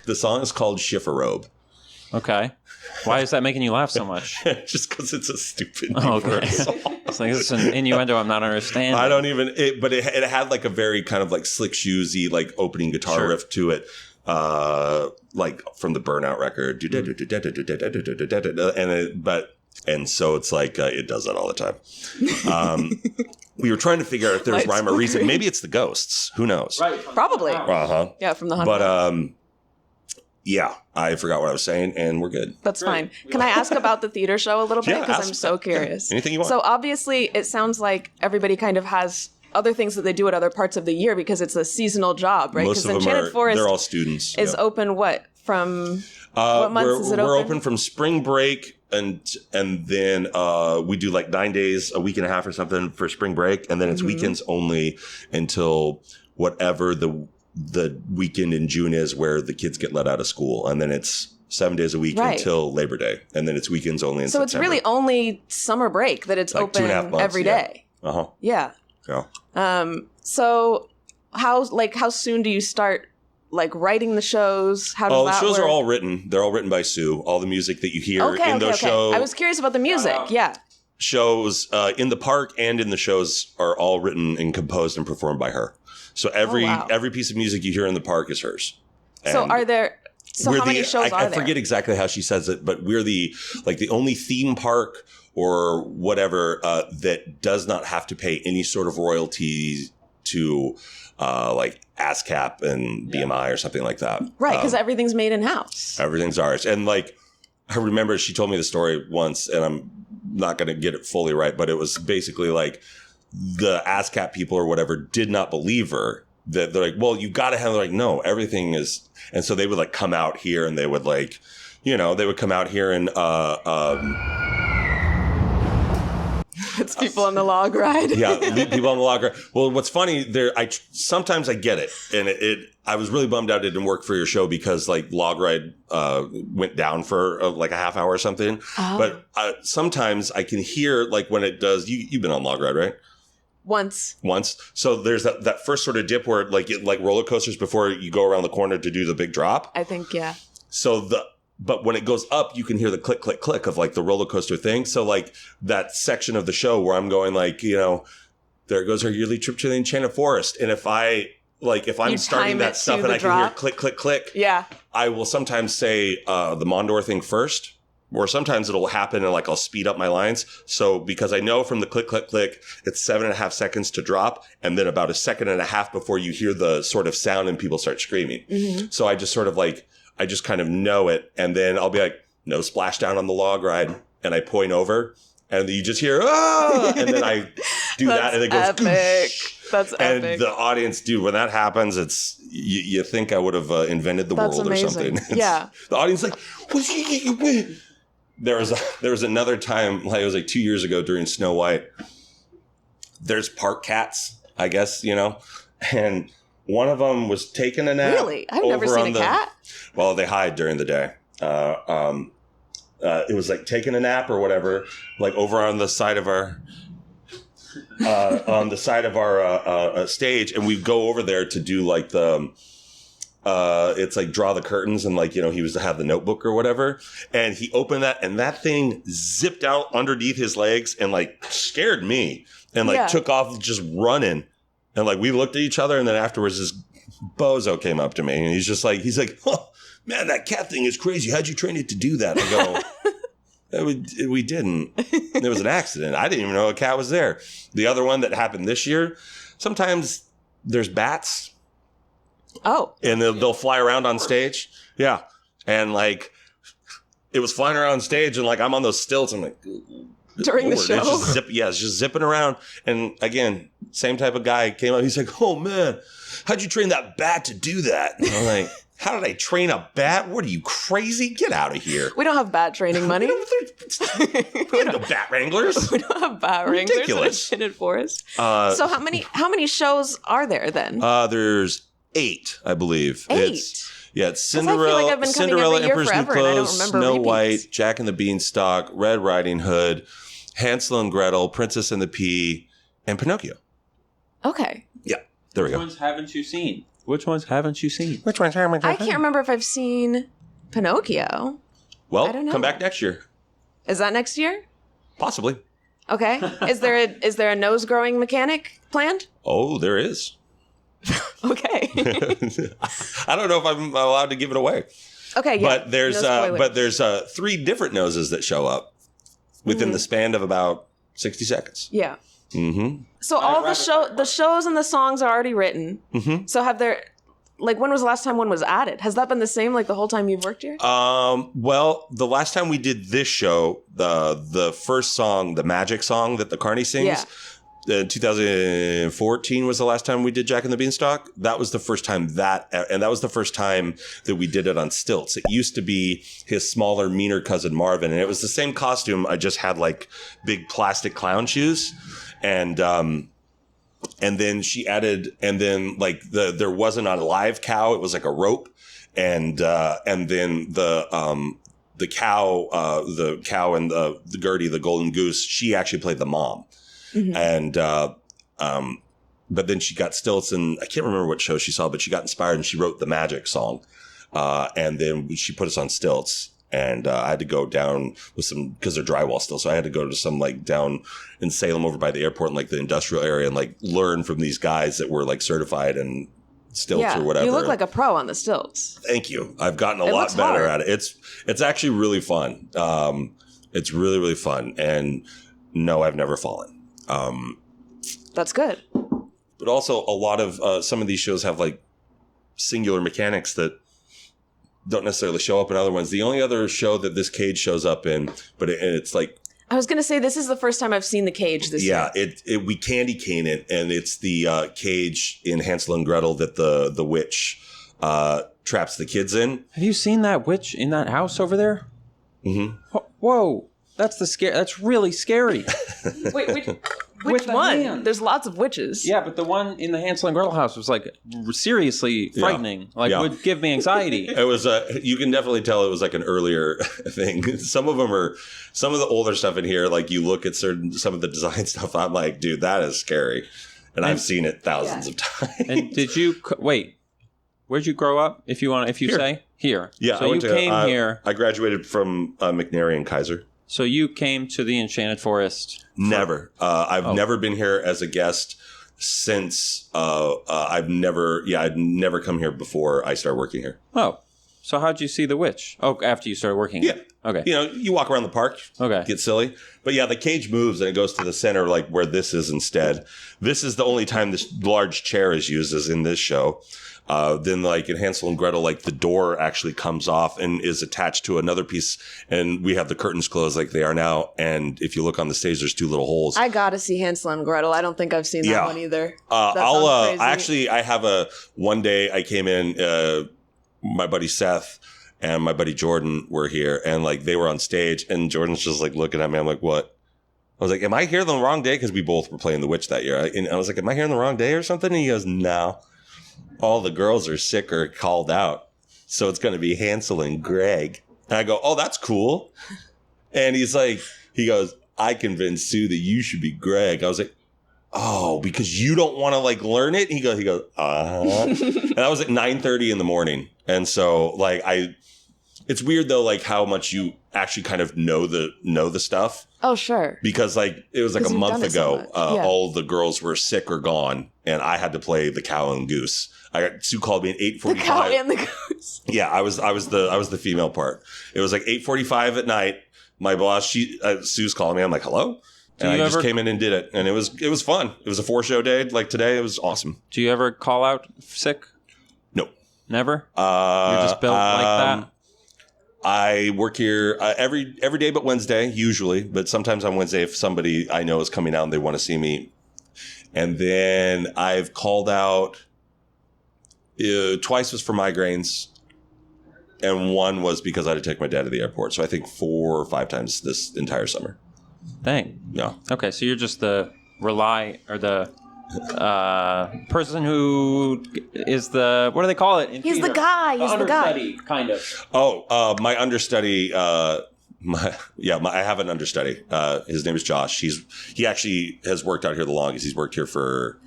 [SPEAKER 3] The song is called Schifferobe.
[SPEAKER 2] Okay. Why is that making you laugh so much?
[SPEAKER 3] Just because it's a stupid
[SPEAKER 2] okay. Song. It's like, this is an innuendo I'm not understanding.
[SPEAKER 3] I don't even, but it had like a very kind of like Slick Shoesy, like opening guitar riff to it. Like from the Burnout record. And so it's like, it does that all the time. We were trying to figure out if there was rhyme or reason. Maybe it's the ghosts. Who knows?
[SPEAKER 1] Right. Probably. Yeah, from the Hunt.
[SPEAKER 3] But, yeah, I forgot what I was saying, and we're good.
[SPEAKER 1] That's fine. Can I ask about the theater show a little bit? Because I'm so curious.
[SPEAKER 3] Anything you want.
[SPEAKER 1] So obviously, it sounds like everybody kind of has other things that they do at other parts of the year because it's a seasonal job, right?
[SPEAKER 3] Most of them they're all students.
[SPEAKER 1] Is open from what months is it open?
[SPEAKER 3] We're open from spring break and then we do like 9 days, a week and a half or something for spring break, and then it's weekends only until whatever the weekend in June is where the kids get let out of school, and then it's 7 days a week until Labor Day, and then it's weekends only in September.
[SPEAKER 1] So it's really only summer break that it's like open 2.5 months, every day. Yeah. So how soon do you start like writing the shows? How does that work?
[SPEAKER 3] The shows are all written. They're all written by Sue. All the music that you hear in those shows.
[SPEAKER 1] I was curious about the music. Yeah.
[SPEAKER 3] Shows in the park and in the shows are all written and composed and performed by her. So every piece of music you hear in the park is hers.
[SPEAKER 1] So
[SPEAKER 3] And
[SPEAKER 1] are there? So how many shows are there?
[SPEAKER 3] I forget exactly how she says it, but we're the only theme park or whatever that does not have to pay any sort of royalties to ASCAP and BMI or something like that.
[SPEAKER 1] Right, because everything's made in-house.
[SPEAKER 3] Everything's ours. And I remember she told me the story once, and I'm not going to get it fully right, but it was basically the ASCAP people or whatever did not believe her. That they're well, you got to have no, everything is. And so they would come out here and they would they would come out here and
[SPEAKER 1] it's people on the log ride.
[SPEAKER 3] Yeah, people on the log ride. Well, what's funny sometimes I get it, and I was really bummed out it didn't work for your show because log ride went down for a half hour or something. Oh. But sometimes I can hear when it does. You've been on log ride, right? Once. So there's that first sort of dip where like roller coasters before you go around the corner to do the big drop.
[SPEAKER 1] I think, yeah.
[SPEAKER 3] So but when it goes up, you can hear the click, click, click of the roller coaster thing. So that section of the show where I'm going there goes our yearly trip to the Enchanted Forest. And if I'm starting that stuff and I can hear click, click, click.
[SPEAKER 1] Yeah.
[SPEAKER 3] I will sometimes say the Mondor thing first. Or sometimes it'll happen and I'll speed up my lines. So because I know from the click, click, click, it's 7.5 seconds to drop. And then about 1.5 seconds before you hear the sort of sound and people start screaming. Mm-hmm. So I just sort of I just kind of know it. And then I'll be no splashdown on the log ride. And I point over and you just hear, ah! And then I do that and it goes,
[SPEAKER 1] epic. Goosh. That's epic.
[SPEAKER 3] And the audience, dude, when that happens, it's, you think I would have invented the world
[SPEAKER 1] amazing.
[SPEAKER 3] Or something.
[SPEAKER 1] Yeah.
[SPEAKER 3] The audience what's he? There was another time, it was 2 years ago during Snow White. There's park cats, I guess, and one of them was taking a nap.
[SPEAKER 1] Really? I've never seen a cat.
[SPEAKER 3] Well, they hide during the day. It was taking a nap or whatever, over on the side of our stage, and we go over there to do it's draw the curtains and he was to have the notebook or whatever. And he opened that and that thing zipped out underneath his legs and scared me and took off just running. And we looked at each other and then afterwards this bozo came up to me and he's like, oh, man, that cat thing is crazy. How'd you train it to do that? And I go, we didn't. It was an accident. I didn't even know a cat was there. The other one that happened this year, sometimes there's bats.
[SPEAKER 1] Oh.
[SPEAKER 3] And they'll fly around on stage. Yeah. And it was flying around on stage and I'm on those stilts. I'm
[SPEAKER 1] during the show?
[SPEAKER 3] It's just zipping around. And again, same type of guy came up. He's like, oh man, how'd you train that bat to do that? And I'm like, how did I train a bat? What are you, crazy? Get out of here.
[SPEAKER 1] We don't have bat training money.
[SPEAKER 3] We don't have bat wranglers.
[SPEAKER 1] We don't have bat wranglers in the Enchanted Forest. So how many shows are there then?
[SPEAKER 3] There's 8, I believe.
[SPEAKER 1] 8?
[SPEAKER 3] It's Cinderella, Emperor's New Clothes, Snow White, Jack and the Beanstalk, Red Riding Hood, Hansel and Gretel, Princess and the Pea, and Pinocchio.
[SPEAKER 1] Okay.
[SPEAKER 3] Yeah, there we go.
[SPEAKER 2] Which ones haven't you seen?
[SPEAKER 1] I can't remember if I've seen Pinocchio.
[SPEAKER 3] Well,
[SPEAKER 1] I don't know.
[SPEAKER 3] Come back next year.
[SPEAKER 1] Is that next year?
[SPEAKER 3] Possibly.
[SPEAKER 1] Okay. Is there a nose growing mechanic planned?
[SPEAKER 3] Oh, there is.
[SPEAKER 1] Okay.
[SPEAKER 3] I don't know if I'm allowed to give it away.
[SPEAKER 1] Okay, yeah.
[SPEAKER 3] But there's 3 different noses that show up within the span of about 60 seconds.
[SPEAKER 1] Yeah.
[SPEAKER 3] Mm-hmm.
[SPEAKER 1] So all the shows and the songs are already written. Mm-hmm. So have there, when was the last time one was added? Has that been the same the whole time you've worked here?
[SPEAKER 3] Well, the last time we did this show, the first song, the magic song that the Carney sings, 2014 was the last time we did Jack and the Beanstalk. That was the first time that was the first time that we did it on stilts. It used to be his smaller, meaner cousin Marvin, and it was the same costume. I just had big plastic clown shoes, and then she added, and then there wasn't a live cow. It was a rope, and then the cow and the Gertie, the golden goose, she actually played the mom. Mm-hmm. And, but then she got stilts and I can't remember what show she saw, but she got inspired and she wrote the magic song. And then she put us on stilts. And I had to go down with some, because they're drywall still. So I had to go to some like down in Salem over by the airport and like the industrial area and like learn from these guys that were like certified and stilts or whatever.
[SPEAKER 1] You look like a pro on the stilts.
[SPEAKER 3] Thank you. I've gotten a lot better at it. It's actually really fun. It's really, really fun. And no, I've never fallen.
[SPEAKER 1] That's good.
[SPEAKER 3] But also a lot of some of these shows have like singular mechanics that don't necessarily show up in other ones. The only other show that this cage shows up in, but it's like,
[SPEAKER 1] I was going to say, this is the first time I've seen the cage this year.
[SPEAKER 3] Yeah, we candy cane it, and it's the cage in Hansel and Gretel that the witch traps the kids in.
[SPEAKER 2] Have you seen that witch in that house over there?
[SPEAKER 3] Mm-hmm.
[SPEAKER 2] Whoa, that's really scary.
[SPEAKER 1] Wait, which one?
[SPEAKER 2] Hand.
[SPEAKER 1] There's lots of witches.
[SPEAKER 2] Yeah, but the one in the Hansel and Gretel house was like seriously frightening. Would give me anxiety.
[SPEAKER 3] It was you can definitely tell it was like an earlier thing. Some of the older stuff in here, like you look at some of the design stuff, I'm like, dude, that is scary. And I've seen it thousands of times.
[SPEAKER 2] And did you wait? Where'd you grow up? If you
[SPEAKER 3] here.
[SPEAKER 2] say here.
[SPEAKER 3] Yeah,
[SPEAKER 2] so you came here.
[SPEAKER 3] I graduated from McNary and Kaiser.
[SPEAKER 2] So you came to the Enchanted Forest?
[SPEAKER 3] Never. I've never been here as a guest since I'd never come here before I started working here.
[SPEAKER 2] Oh, so how'd you see the witch? Oh, after you started working here. Okay.
[SPEAKER 3] You know, you walk around the park, get silly. But yeah, the cage moves and it goes to the center, like where this is instead. This is the only time this large chair is used, is in this show. Then like in Hansel and Gretel, like the door actually comes off and is attached to another piece. And we have the curtains closed like they are now. And if you look on the stage, there's two little holes.
[SPEAKER 1] I got to see Hansel and Gretel. I don't think I've seen that one either.
[SPEAKER 3] I have one day I came in, my buddy Seth and my buddy Jordan were here and like they were on stage and Jordan's just like looking at me. I'm like, what? I was like, am I here the wrong day? Because we both were playing the witch that year. And I was like, am I here on the wrong day or something? And he goes, no. All the girls are sick or called out. So it's going to be Hansel and Greg. And I go, oh, that's cool. And he goes, I convinced Sue that you should be Greg. I was like, oh, because you don't want to like learn it? He goes, And that was at 9:30 in the morning. And so like it's weird though, like how much you actually kind of know the stuff.
[SPEAKER 1] Oh, sure.
[SPEAKER 3] Because like it was like a month ago, all the girls were sick or gone, and I had to play the cow and goose. Sue called me at 8:45.
[SPEAKER 1] The cow and the goose.
[SPEAKER 3] Yeah, I was the female part. It was like 8:45 at night. My boss, Sue's calling me. I'm like, hello. And I just came in and did it, and it was fun. It was a 4-show day. Like today, it was awesome.
[SPEAKER 2] Do you ever call out sick?
[SPEAKER 3] No,
[SPEAKER 2] never. You're just built like that.
[SPEAKER 3] I work here every day but Wednesday, usually. But sometimes on Wednesday, if somebody I know is coming out and they want to see me. And then I've called out twice was for migraines. And one was because I had to take my dad to the airport. So I think 4 or 5 times this entire summer.
[SPEAKER 2] Dang.
[SPEAKER 3] Yeah.
[SPEAKER 2] Okay, so you're just the person who is the, what do they call it?
[SPEAKER 1] He's theater? The guy. He's the guy.
[SPEAKER 2] Kind of.
[SPEAKER 3] Oh, my understudy. I have an understudy. His name is Josh. He actually has worked out here the longest. He's worked here for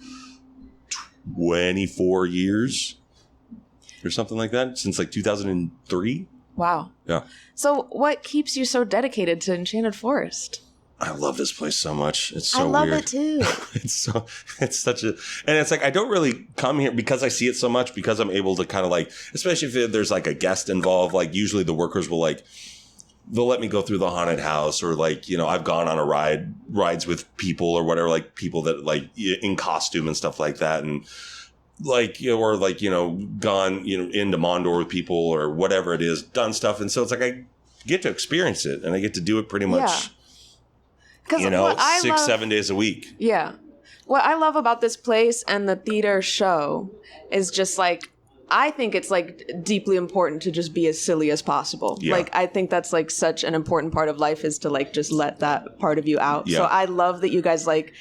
[SPEAKER 3] 24 years or something like that, since like 2003.
[SPEAKER 1] Wow.
[SPEAKER 3] Yeah.
[SPEAKER 1] So what keeps you so dedicated to Enchanted Forest?
[SPEAKER 3] I love this place so much. It's so weird.
[SPEAKER 1] I love it too.
[SPEAKER 3] It's such a, and it's like, I don't really come here because I see it so much, because I'm able to kind of like, especially if there's like a guest involved, like usually the workers will like, they'll let me go through the haunted house, or like, you know, I've gone on rides with people or whatever, like people that like in costume and stuff like that. And like, you know, or like, you know, gone, you know, into Mondor with people or whatever it is, done stuff. And so it's like, I get to experience it and I get to do it pretty much. You know, 6-7 days a week.
[SPEAKER 1] Yeah. What I love about this place and the theater show is just like, I think it's like deeply important to just be as silly as possible. Yeah. Like, I think that's like such an important part of life, is to like just let that part of you out. Yeah. So I love that you guys like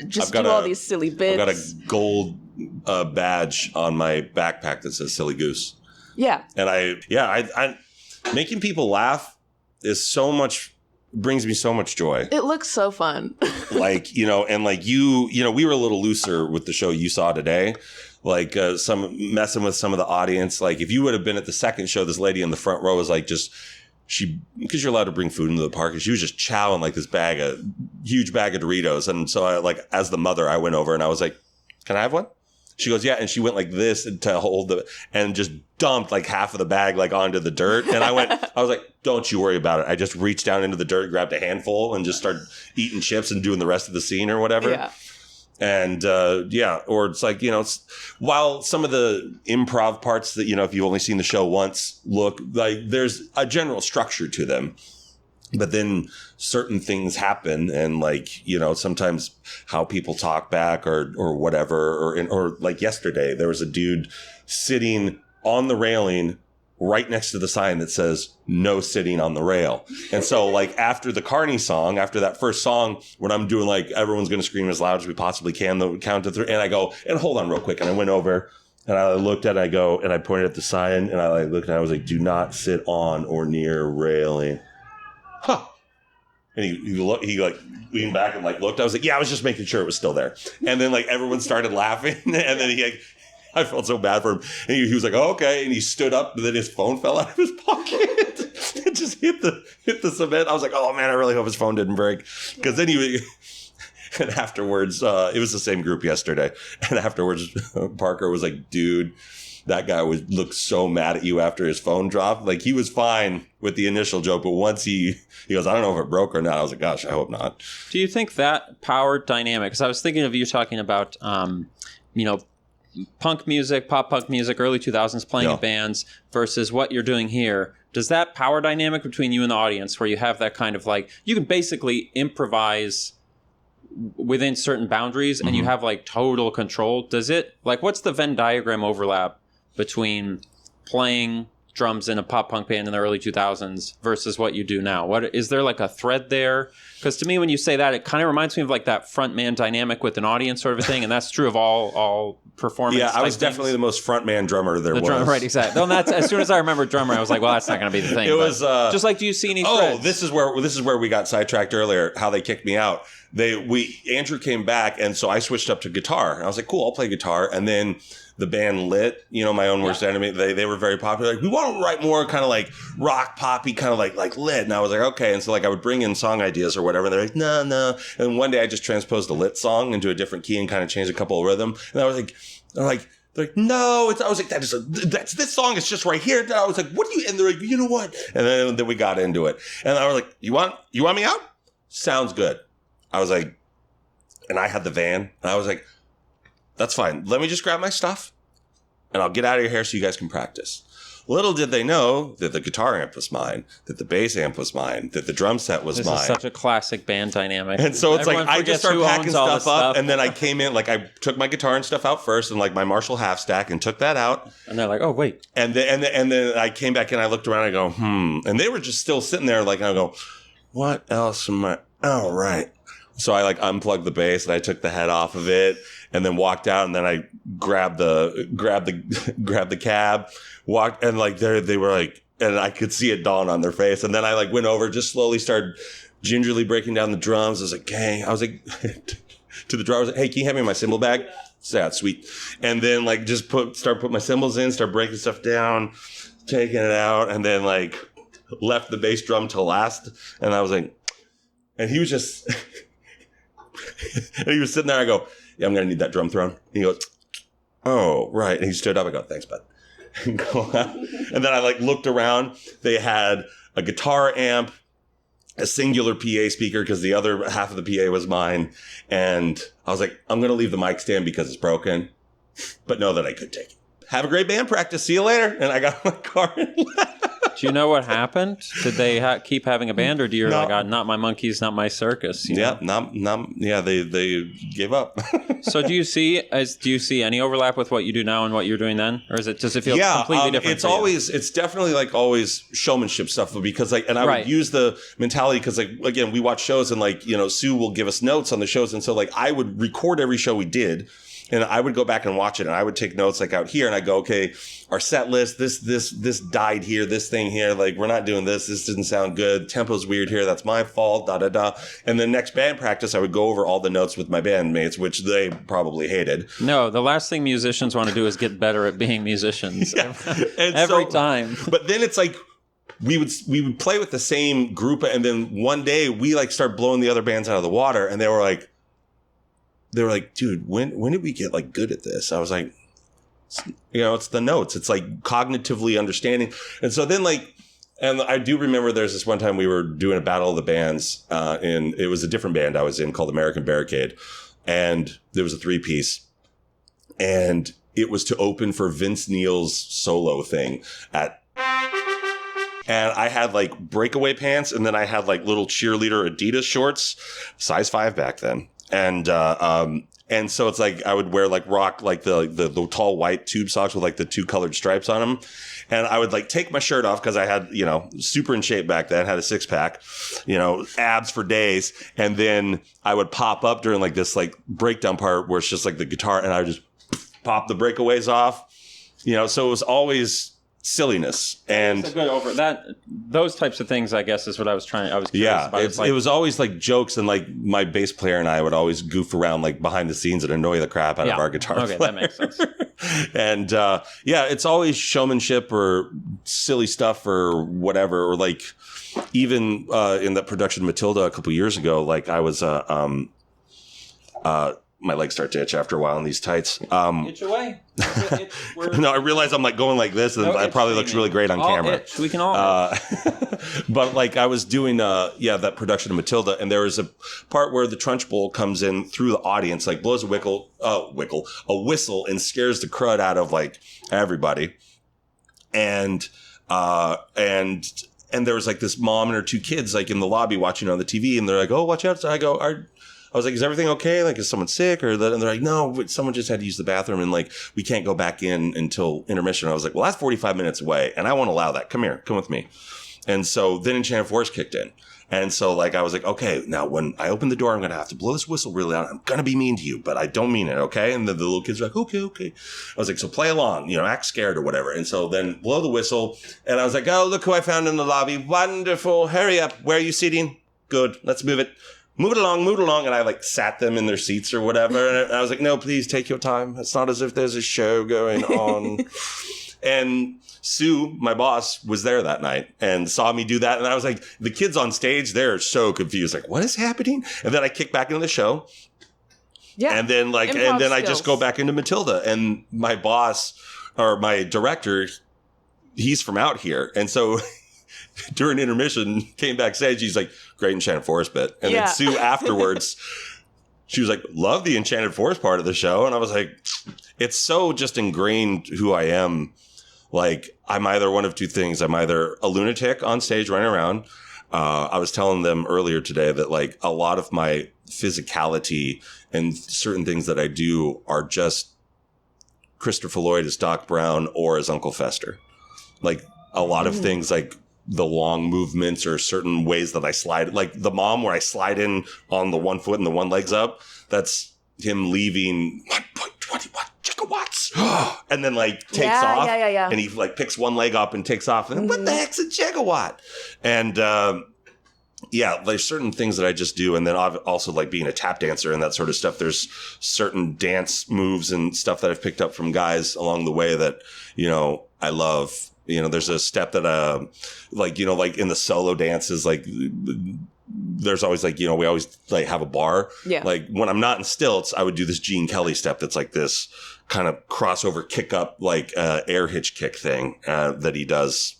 [SPEAKER 1] just do all these silly bits.
[SPEAKER 3] I've got a gold badge on my backpack that says Silly Goose.
[SPEAKER 1] Yeah.
[SPEAKER 3] And I making people laugh is brings me so much joy.
[SPEAKER 1] It looks so fun.
[SPEAKER 3] Like, you know, and like you know, we were a little looser with the show you saw today. Like some messing with some of the audience. Like if you would have been at the second show, this lady in the front row was like just because you're allowed to bring food into the park, and she was just chowing like this huge bag of Doritos. And so I like, as the mother, I went over and I was like, can I have one? She goes, yeah. And she went like this to hold and just dumped like half of the bag like onto the dirt. And I was like, don't you worry about it. I just reached down into the dirt, grabbed a handful and just started eating chips and doing the rest of the scene or whatever.
[SPEAKER 1] Yeah.
[SPEAKER 3] And or it's like, while some of the improv parts that, if you've only seen the show once, look like there's a general structure to them. But then certain things happen, and like, sometimes how people talk back or whatever, or like yesterday, there was a dude sitting on the railing right next to the sign that says no sitting on the rail. And so like after the Carney song, after that first song, when I'm doing like everyone's going to scream as loud as we possibly can, the count to 3, and I go, and hold on real quick. And I went over and I looked at it, and I pointed at the sign, and I looked and I was like, do not sit on or near railing. Huh. And he like leaned back and like looked. I was like, yeah, I was just making sure it was still there. And then like everyone started laughing, and then I felt so bad for him. And he was like, oh, okay. And he stood up, and then his phone fell out of his pocket. It just hit the cement. I was like, oh man, I really hope his phone didn't break. Because then and afterwards, it was the same group yesterday. And afterwards, Parker was like, dude, that guy looked so mad at you after his phone dropped. Like, he was fine with the initial joke, but once he goes, I don't know if it broke or not. I was like, gosh, I hope not.
[SPEAKER 2] Do you think that power dynamic, because I was thinking of you talking about, punk music, pop punk music, early 2000s, playing in bands versus what you're doing here. Does that power dynamic between you and the audience, where you have that kind of like, you can basically improvise within certain boundaries and you have like total control, does it, like, what's the Venn diagram overlap between playing drums in a pop punk band in the early 2000s versus what you do now? What is there like a thread there? Because to me, when you say that, it kind of reminds me of like that front man dynamic with an audience sort of a thing, and that's true of all performance.
[SPEAKER 3] Yeah, I was definitely the most front man drummer there was.
[SPEAKER 2] Right, exactly. Well, that's, as soon as I remember drummer, I was like, well, that's not going to be the thing.
[SPEAKER 3] It was
[SPEAKER 2] just like, do you see any threads?
[SPEAKER 3] This is where we got sidetracked earlier. How they kicked me out. Andrew came back, and so I switched up to guitar. And I was like, cool, I'll play guitar. And then the band Lit, My Own Worst Enemy, they were very popular. Like, we want to write more kind of like rock poppy, kind of like Lit. And I was like, okay. And so like I would bring in song ideas or whatever. And they're like, no. And one day I just transposed a Lit song into a different key and kind of changed a couple of rhythm. And I was like, they're like, no, I was like, that's this song is just right here. And I was like, what do you, and they're like, you know what? And then we got into it. And I was like, you want me out? Sounds good. I was like, and I had the van, and I was like, that's fine. Let me just grab my stuff, and I'll get out of your hair so you guys can practice. Little did they know that the guitar amp was mine, that the bass amp was mine, that the drum set was mine.
[SPEAKER 2] This is such a classic band dynamic.
[SPEAKER 3] And so it's like, I just started packing stuff up, and then I came in, like I took my guitar and stuff out first, and like my Marshall half stack, and took that out.
[SPEAKER 2] And they're like, oh, wait.
[SPEAKER 3] And then I came back in, I looked around, and I go, And they were just still sitting there, like, I go, what else am I? Oh, right. So I like unplugged the bass and I took the head off of it and then walked out, and then I grabbed the cab, walked, and like they were like, and I could see it dawn on their face. And then I like went over, just slowly started gingerly breaking down the drums. I was like, hey, to the drummer, I was like, hey, can you hand me my cymbal bag? Yeah, sweet. And then like just start putting my cymbals in, start breaking stuff down, taking it out, and then like left the bass drum till last. And I was like, and he was just, and he was sitting there. I go, yeah, I'm going to need that drum thrown. And he goes, oh, right. And he stood up. I go, thanks, bud. And then I like looked around. They had a guitar amp, a singular PA speaker, because the other half of the PA was mine. And I was like, I'm going to leave the mic stand because it's broken, but know that I could take it. Have a great band practice. See you later. And I got in my car and left.
[SPEAKER 2] Do you know what happened? Did they keep having a band, or do you like, not my monkeys, not my circus?
[SPEAKER 3] Yeah, they gave up.
[SPEAKER 2] So do you see any overlap with what you do now and what you're doing then, or does it feel completely different?
[SPEAKER 3] It's definitely like always showmanship stuff, because like, and I would use the mentality, because like, again, we watch shows and like, Sue will give us notes on the shows, and so like I would record every show we did. And I would go back and watch it, and I would take notes like out here, and I go, okay, our set list, this died here, this thing here, like we're not doing this didn't sound good, tempo's weird here, that's my fault, And then next band practice, I would go over all the notes with my bandmates, which they probably hated.
[SPEAKER 2] No, the last thing musicians want to do is get better at being musicians. Every time.
[SPEAKER 3] But then it's like, we would play with the same group, and then one day we like start blowing the other bands out of the water, and they were like, dude, when did we get like good at this? I was like, it's the notes. It's like cognitively understanding. And so then and I do remember there's this one time we were doing a battle of the bands, and it was a different band I was in called American Barricade. And there was a 3-piece, and it was to open for Vince Neil's solo thing and I had like breakaway pants, and then I had like little cheerleader Adidas shorts, size 5 back then. And so it's like I would wear like rock, like the tall white tube socks with like the 2 colored stripes on them. And I would like take my shirt off because I had, super in shape back then, had a 6-pack, abs for days. And then I would pop up during like this like breakdown part where it's just like the guitar, and I would just pop the breakaways off, so it was always silliness. And
[SPEAKER 2] it's a good over that. Those types of things, I guess, is what I was curious about.
[SPEAKER 3] It was always like jokes, and like my bass player and I would always goof around like behind the scenes and annoy the crap out of our guitar player.
[SPEAKER 2] That makes sense.
[SPEAKER 3] And it's always showmanship or silly stuff or whatever. Or like even in that production of Matilda a couple years ago, like I was my legs start to itch after a while in these tights.
[SPEAKER 2] Itch away.
[SPEAKER 3] No, I realize I'm like going like this, and it probably looks really great on camera.
[SPEAKER 2] Itch. We can all
[SPEAKER 3] but like I was doing that production of Matilda, and there was a part where the Trunch Bowl comes in through the audience, like blows a whistle, and scares the crud out of like everybody. And there was like this mom and her 2 kids like in the lobby watching on the TV, and they're like, "Oh, watch out!" So I was like, "Is everything okay? Like, is someone sick?" And they're like, "No, someone just had to use the bathroom, and like, we can't go back in until intermission." I was like, "Well, that's 45 minutes away, and I won't allow that. Come here, come with me." And so then Enchanted Forest kicked in. And so like, I was like, okay, now when I open the door, I'm going to have to blow this whistle really loud. I'm going to be mean to you, but I don't mean it. Okay. And the little kids were like, okay. I was like, so play along, act scared or whatever. And so then blow the whistle. And I was like, oh, look who I found in the lobby. Wonderful. Hurry up. Where are you sitting? Good. Let's move it. Move it along. And I like sat them in their seats or whatever. And I was like, no, please take your time. It's not as if there's a show going on. And Sue, my boss, was there that night and saw me do that. And I was like, the kids on stage, they're so confused. Like, what is happening? And then I kick back into the show. Yeah. And then I just go back into Matilda. And my boss or my director, he's from out here. And so during intermission, came backstage. He's like, great Enchanted Forest bit. And then Sue afterwards, she was like, love the Enchanted Forest part of the show. And I was like, it's so just ingrained who I am. Like, I'm either one of 2 things. I'm either a lunatic on stage running around. I was telling them earlier today that like a lot of my physicality and certain things that I do are just Christopher Lloyd as Doc Brown or as Uncle Fester. Like a lot of things, like the long movements or certain ways that I slide, like the mom where I slide in on the 1 foot and the 1 leg's up. That's him leaving 1.21 gigawatts and then like takes off. Yeah. And he like picks 1 leg up and takes off. And what the heck's a gigawatt? And there's certain things that I just do. And then also like being a tap dancer and that sort of stuff. There's certain dance moves and stuff that I've picked up from guys along the way that, I love. There's a step that, like in the solo dances, like there's always like, we always like have a bar. Yeah. Like when I'm not in stilts, I would do this Gene Kelly step. That's like this kind of crossover kick up, like air hitch kick thing that he does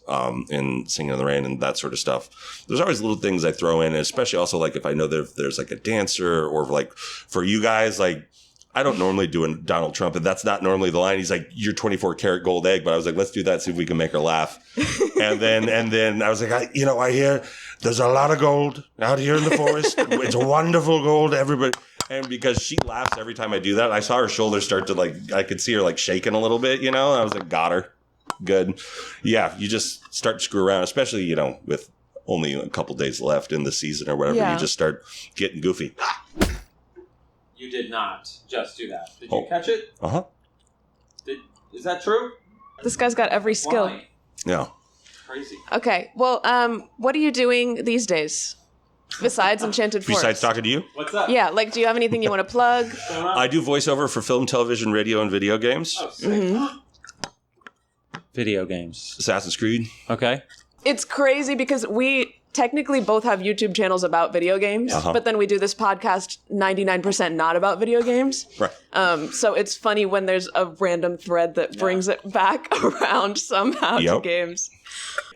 [SPEAKER 3] in Singing in the Rain and that sort of stuff. There's always little things I throw in, especially also like if I know that there's like a dancer or like for you guys, like I don't normally do a Donald Trump, and that's not normally the line. He's like, "You're 24 karat gold egg," but I was like, "Let's do that, see if we can make her laugh." and then I was like, I hear there's a lot of gold out here in the forest. It's a wonderful gold, everybody. And because she laughs every time I do that, I saw her shoulders start to like, I could see her like shaking a little bit, And I was like, got her, good. Yeah, you just start to screw around, especially with only a couple days left in the season or whatever. Yeah. You just start getting goofy.
[SPEAKER 2] You did not just do that. Did you catch it?
[SPEAKER 3] Uh-huh.
[SPEAKER 2] Is that true?
[SPEAKER 1] This guy's got every skill.
[SPEAKER 2] Why?
[SPEAKER 3] Yeah.
[SPEAKER 2] Crazy.
[SPEAKER 1] Okay. Well, what are you doing these days? Besides Enchanted Forest?
[SPEAKER 3] Besides talking to you?
[SPEAKER 2] What's up?
[SPEAKER 1] Yeah. Like, do you have anything you want to plug?
[SPEAKER 3] I do voiceover for film, television, radio, and video games.
[SPEAKER 2] Oh, sick. Video games.
[SPEAKER 3] Assassin's Creed.
[SPEAKER 2] Okay.
[SPEAKER 1] It's crazy because we technically both have YouTube channels about video games, but then we do this podcast 99% not about video games.
[SPEAKER 3] Right.
[SPEAKER 1] So it's funny when there's a random thread that brings it back around somehow to games.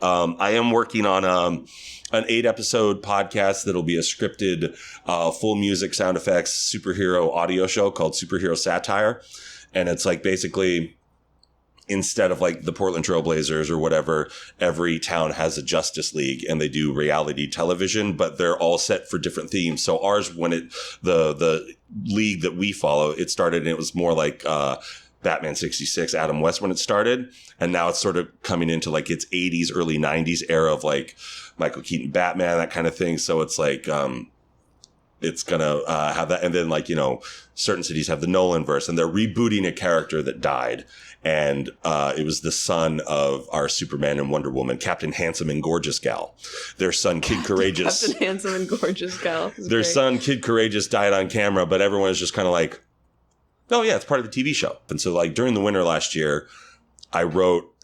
[SPEAKER 3] I am working on an 8-episode podcast that'll be a scripted, full music, sound effects, superhero audio show called Superhero Satire. And it's like basically, instead of like the Portland Trailblazers or whatever, every town has a Justice League and they do reality television, but they're all set for different themes. So ours, when the league that we follow, it started and it was more like, Batman 66, Adam West when it started. And now it's sort of coming into like its 80s, early 90s era of like Michael Keaton Batman, that kind of thing. So it's like, it's going to have that. And then like, certain cities have the Nolan verse and they're rebooting a character that died. And it was the son of our Superman and Wonder Woman, Captain Handsome and Gorgeous Gal. Their son, Kid Courageous.
[SPEAKER 1] Captain Handsome and Gorgeous Gal.
[SPEAKER 3] Their son, Kid Courageous, died on camera, but everyone is just kind of like, oh yeah, it's part of the TV show. And so like during the winter last year, I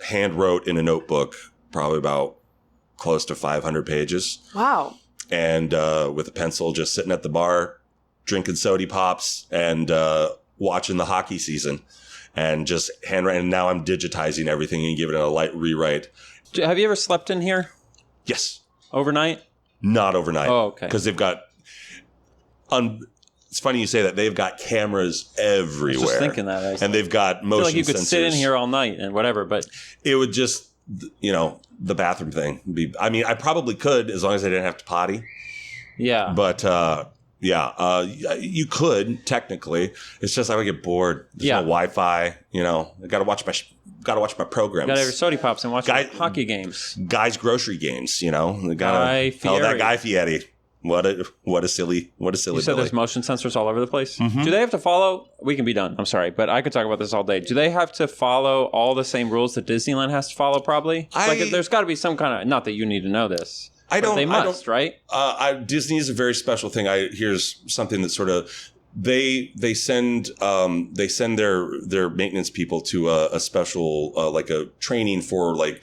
[SPEAKER 3] hand wrote in a notebook, probably about close to 500 pages.
[SPEAKER 1] Wow.
[SPEAKER 3] And with a pencil, just sitting at the bar, drinking sody pops and watching the hockey season and just handwriting. And now I'm digitizing everything and giving it a light rewrite.
[SPEAKER 2] Have you ever slept in here?
[SPEAKER 3] Yes.
[SPEAKER 2] Overnight?
[SPEAKER 3] Not overnight.
[SPEAKER 2] Oh, okay.
[SPEAKER 3] Because they've got... It's funny you say that. They've got cameras everywhere.
[SPEAKER 2] I was just thinking that.
[SPEAKER 3] And they've got motion sensors.
[SPEAKER 2] I feel like you could sit in here all night and whatever, but...
[SPEAKER 3] It would just, the bathroom thing. I probably could as long as I didn't have to potty.
[SPEAKER 2] Yeah.
[SPEAKER 3] But, you could, technically. It's just I would get bored. There's no Wi-Fi, I got to watch my programs.
[SPEAKER 2] Got to have your sody pops and watch hockey games.
[SPEAKER 3] Guys' grocery games,
[SPEAKER 2] Guy Fieri.
[SPEAKER 3] that Guy Fieri. What a silly
[SPEAKER 2] You said
[SPEAKER 3] Billy.
[SPEAKER 2] there's motion sensors all over the place?
[SPEAKER 3] Mm-hmm.
[SPEAKER 2] Do they have to follow? We can be done. I'm sorry, but I could talk about this all day. Do they have to follow all the same rules that Disneyland has to follow, probably? There's got to be some kind of... Not that you need to know this. They must, right?
[SPEAKER 3] Disney is a very special thing. Here's something that sort of... They send their maintenance people to a special, like a training for like...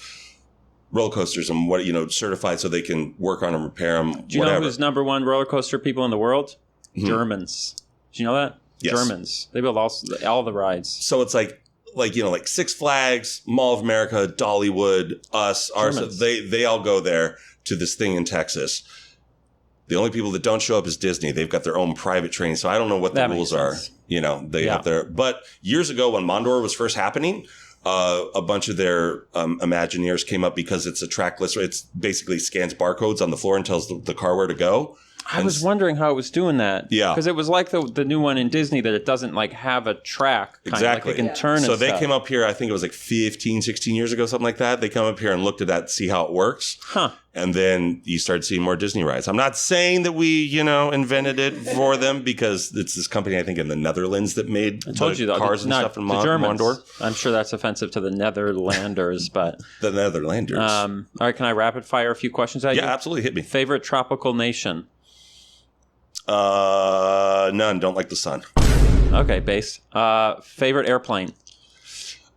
[SPEAKER 3] roller coasters and certified so they can work on them, repair them.
[SPEAKER 2] Do you know who's number one roller coaster people in the world? Mm-hmm. Germans. Do you know that?
[SPEAKER 3] Yes.
[SPEAKER 2] Germans. They build all the rides.
[SPEAKER 3] So it's like Six Flags, Mall of America, Dollywood, us, ours. They all go there to this thing in Texas. The only people that don't show up is Disney. They've got their own private train. So I don't know what the rules are. They have their. But years ago when Mondor was first happening. A bunch of their Imagineers came up because it's a trackless. It's basically scans barcodes on the floor and tells the car where to go.
[SPEAKER 2] I was wondering how it was doing that.
[SPEAKER 3] Yeah.
[SPEAKER 2] Because it was like the new one in Disney that it doesn't like have a track.
[SPEAKER 3] Exactly.
[SPEAKER 2] Like it can turn
[SPEAKER 3] So
[SPEAKER 2] and
[SPEAKER 3] they
[SPEAKER 2] stuff.
[SPEAKER 3] came up here, I think it was like 15, 16 years ago, something like that. They come up here and looked at that, see how it works.
[SPEAKER 2] Huh.
[SPEAKER 3] And then you start seeing more Disney rides. I'm not saying that we, invented it for them because it's this company, I think, in the Netherlands that made cars and stuff in Mondor.
[SPEAKER 2] I'm sure that's offensive to the Netherlanders, but...
[SPEAKER 3] The Netherlanders.
[SPEAKER 2] All right, can I rapid fire a few questions at you?
[SPEAKER 3] Yeah, absolutely. Hit me.
[SPEAKER 2] Favorite tropical nation?
[SPEAKER 3] None. Don't like the sun.
[SPEAKER 2] Okay, base. Favorite airplane?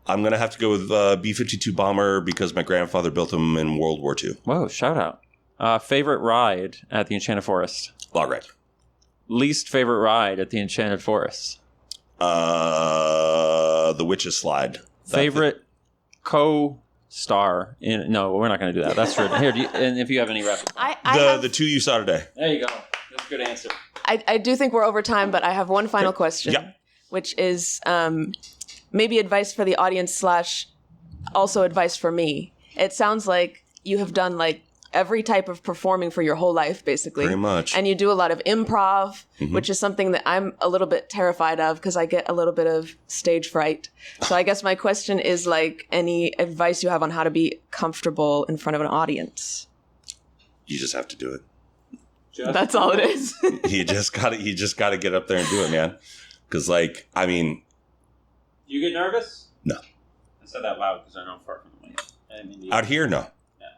[SPEAKER 3] I'm going to have to go with B-52 bomber because my grandfather built them in World War II.
[SPEAKER 2] Whoa, shout out. Favorite ride at the Enchanted Forest?
[SPEAKER 3] Log ride.
[SPEAKER 2] Least favorite ride at the Enchanted Forest?
[SPEAKER 3] The Witch's Slide.
[SPEAKER 2] Favorite co-star in... No, we're not going to do that. That's true. Here, and if you have any rapid...
[SPEAKER 3] The two you saw today.
[SPEAKER 2] There you go. That's a good answer.
[SPEAKER 1] I do think we're over time, but I have one final question, which is maybe advice for the audience / also advice for me. It sounds like you have done like every type of performing for your whole life, basically.
[SPEAKER 3] Pretty much.
[SPEAKER 1] And you do a lot of improv, which is something that I'm a little bit terrified of because I get a little bit of stage fright. So I guess my question is like any advice you have on how to be comfortable in front of an audience.
[SPEAKER 3] You just have to do it.
[SPEAKER 1] That's all it is.
[SPEAKER 3] You just got to get up there and do it, man. Because,
[SPEAKER 2] You get nervous?
[SPEAKER 3] No.
[SPEAKER 2] I said that loud because I know I'm far from the mic.
[SPEAKER 3] Out here, no. Yeah.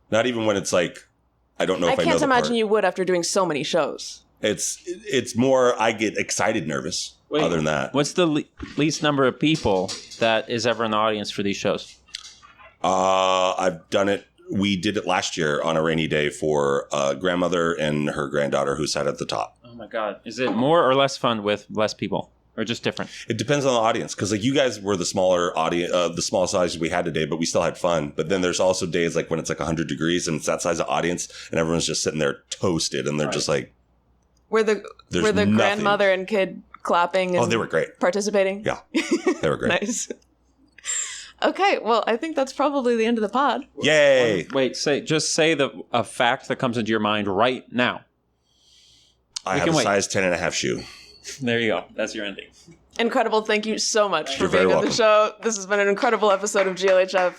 [SPEAKER 3] Not even when it's like, I don't know if I know the
[SPEAKER 1] can't imagine
[SPEAKER 3] part.
[SPEAKER 1] you would after doing so many shows.
[SPEAKER 3] It's more, I get excited nervous.
[SPEAKER 2] Wait,
[SPEAKER 3] other than that.
[SPEAKER 2] What's the least number of people that is ever in the audience for these shows?
[SPEAKER 3] I've done it we did it last year on a rainy day for a grandmother and her granddaughter who sat at the top.
[SPEAKER 2] Oh my God. Is it more or less fun with less people? Or just different?
[SPEAKER 3] It depends on the audience, because like you guys were the smaller audience, the small size we had today, but we still had fun. But then there's also days like when it's like 100 degrees and it's that size of audience and everyone's just sitting there toasted and they're just like,
[SPEAKER 1] were the grandmother and kid clapping? And
[SPEAKER 3] they were great.
[SPEAKER 1] Participating?
[SPEAKER 3] Yeah, they were great.
[SPEAKER 1] Nice. Okay, well, I think that's probably the end of the pod.
[SPEAKER 3] Yay!
[SPEAKER 2] Wait, say a fact that comes into your mind right now.
[SPEAKER 3] I have a size 10.5 shoe.
[SPEAKER 2] There you go. That's your ending.
[SPEAKER 1] Incredible. Thank you so much for
[SPEAKER 3] You're very
[SPEAKER 1] being on the
[SPEAKER 3] welcome.
[SPEAKER 1] show. This has been an incredible episode of GLHF.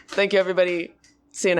[SPEAKER 1] Thank you, everybody. See you next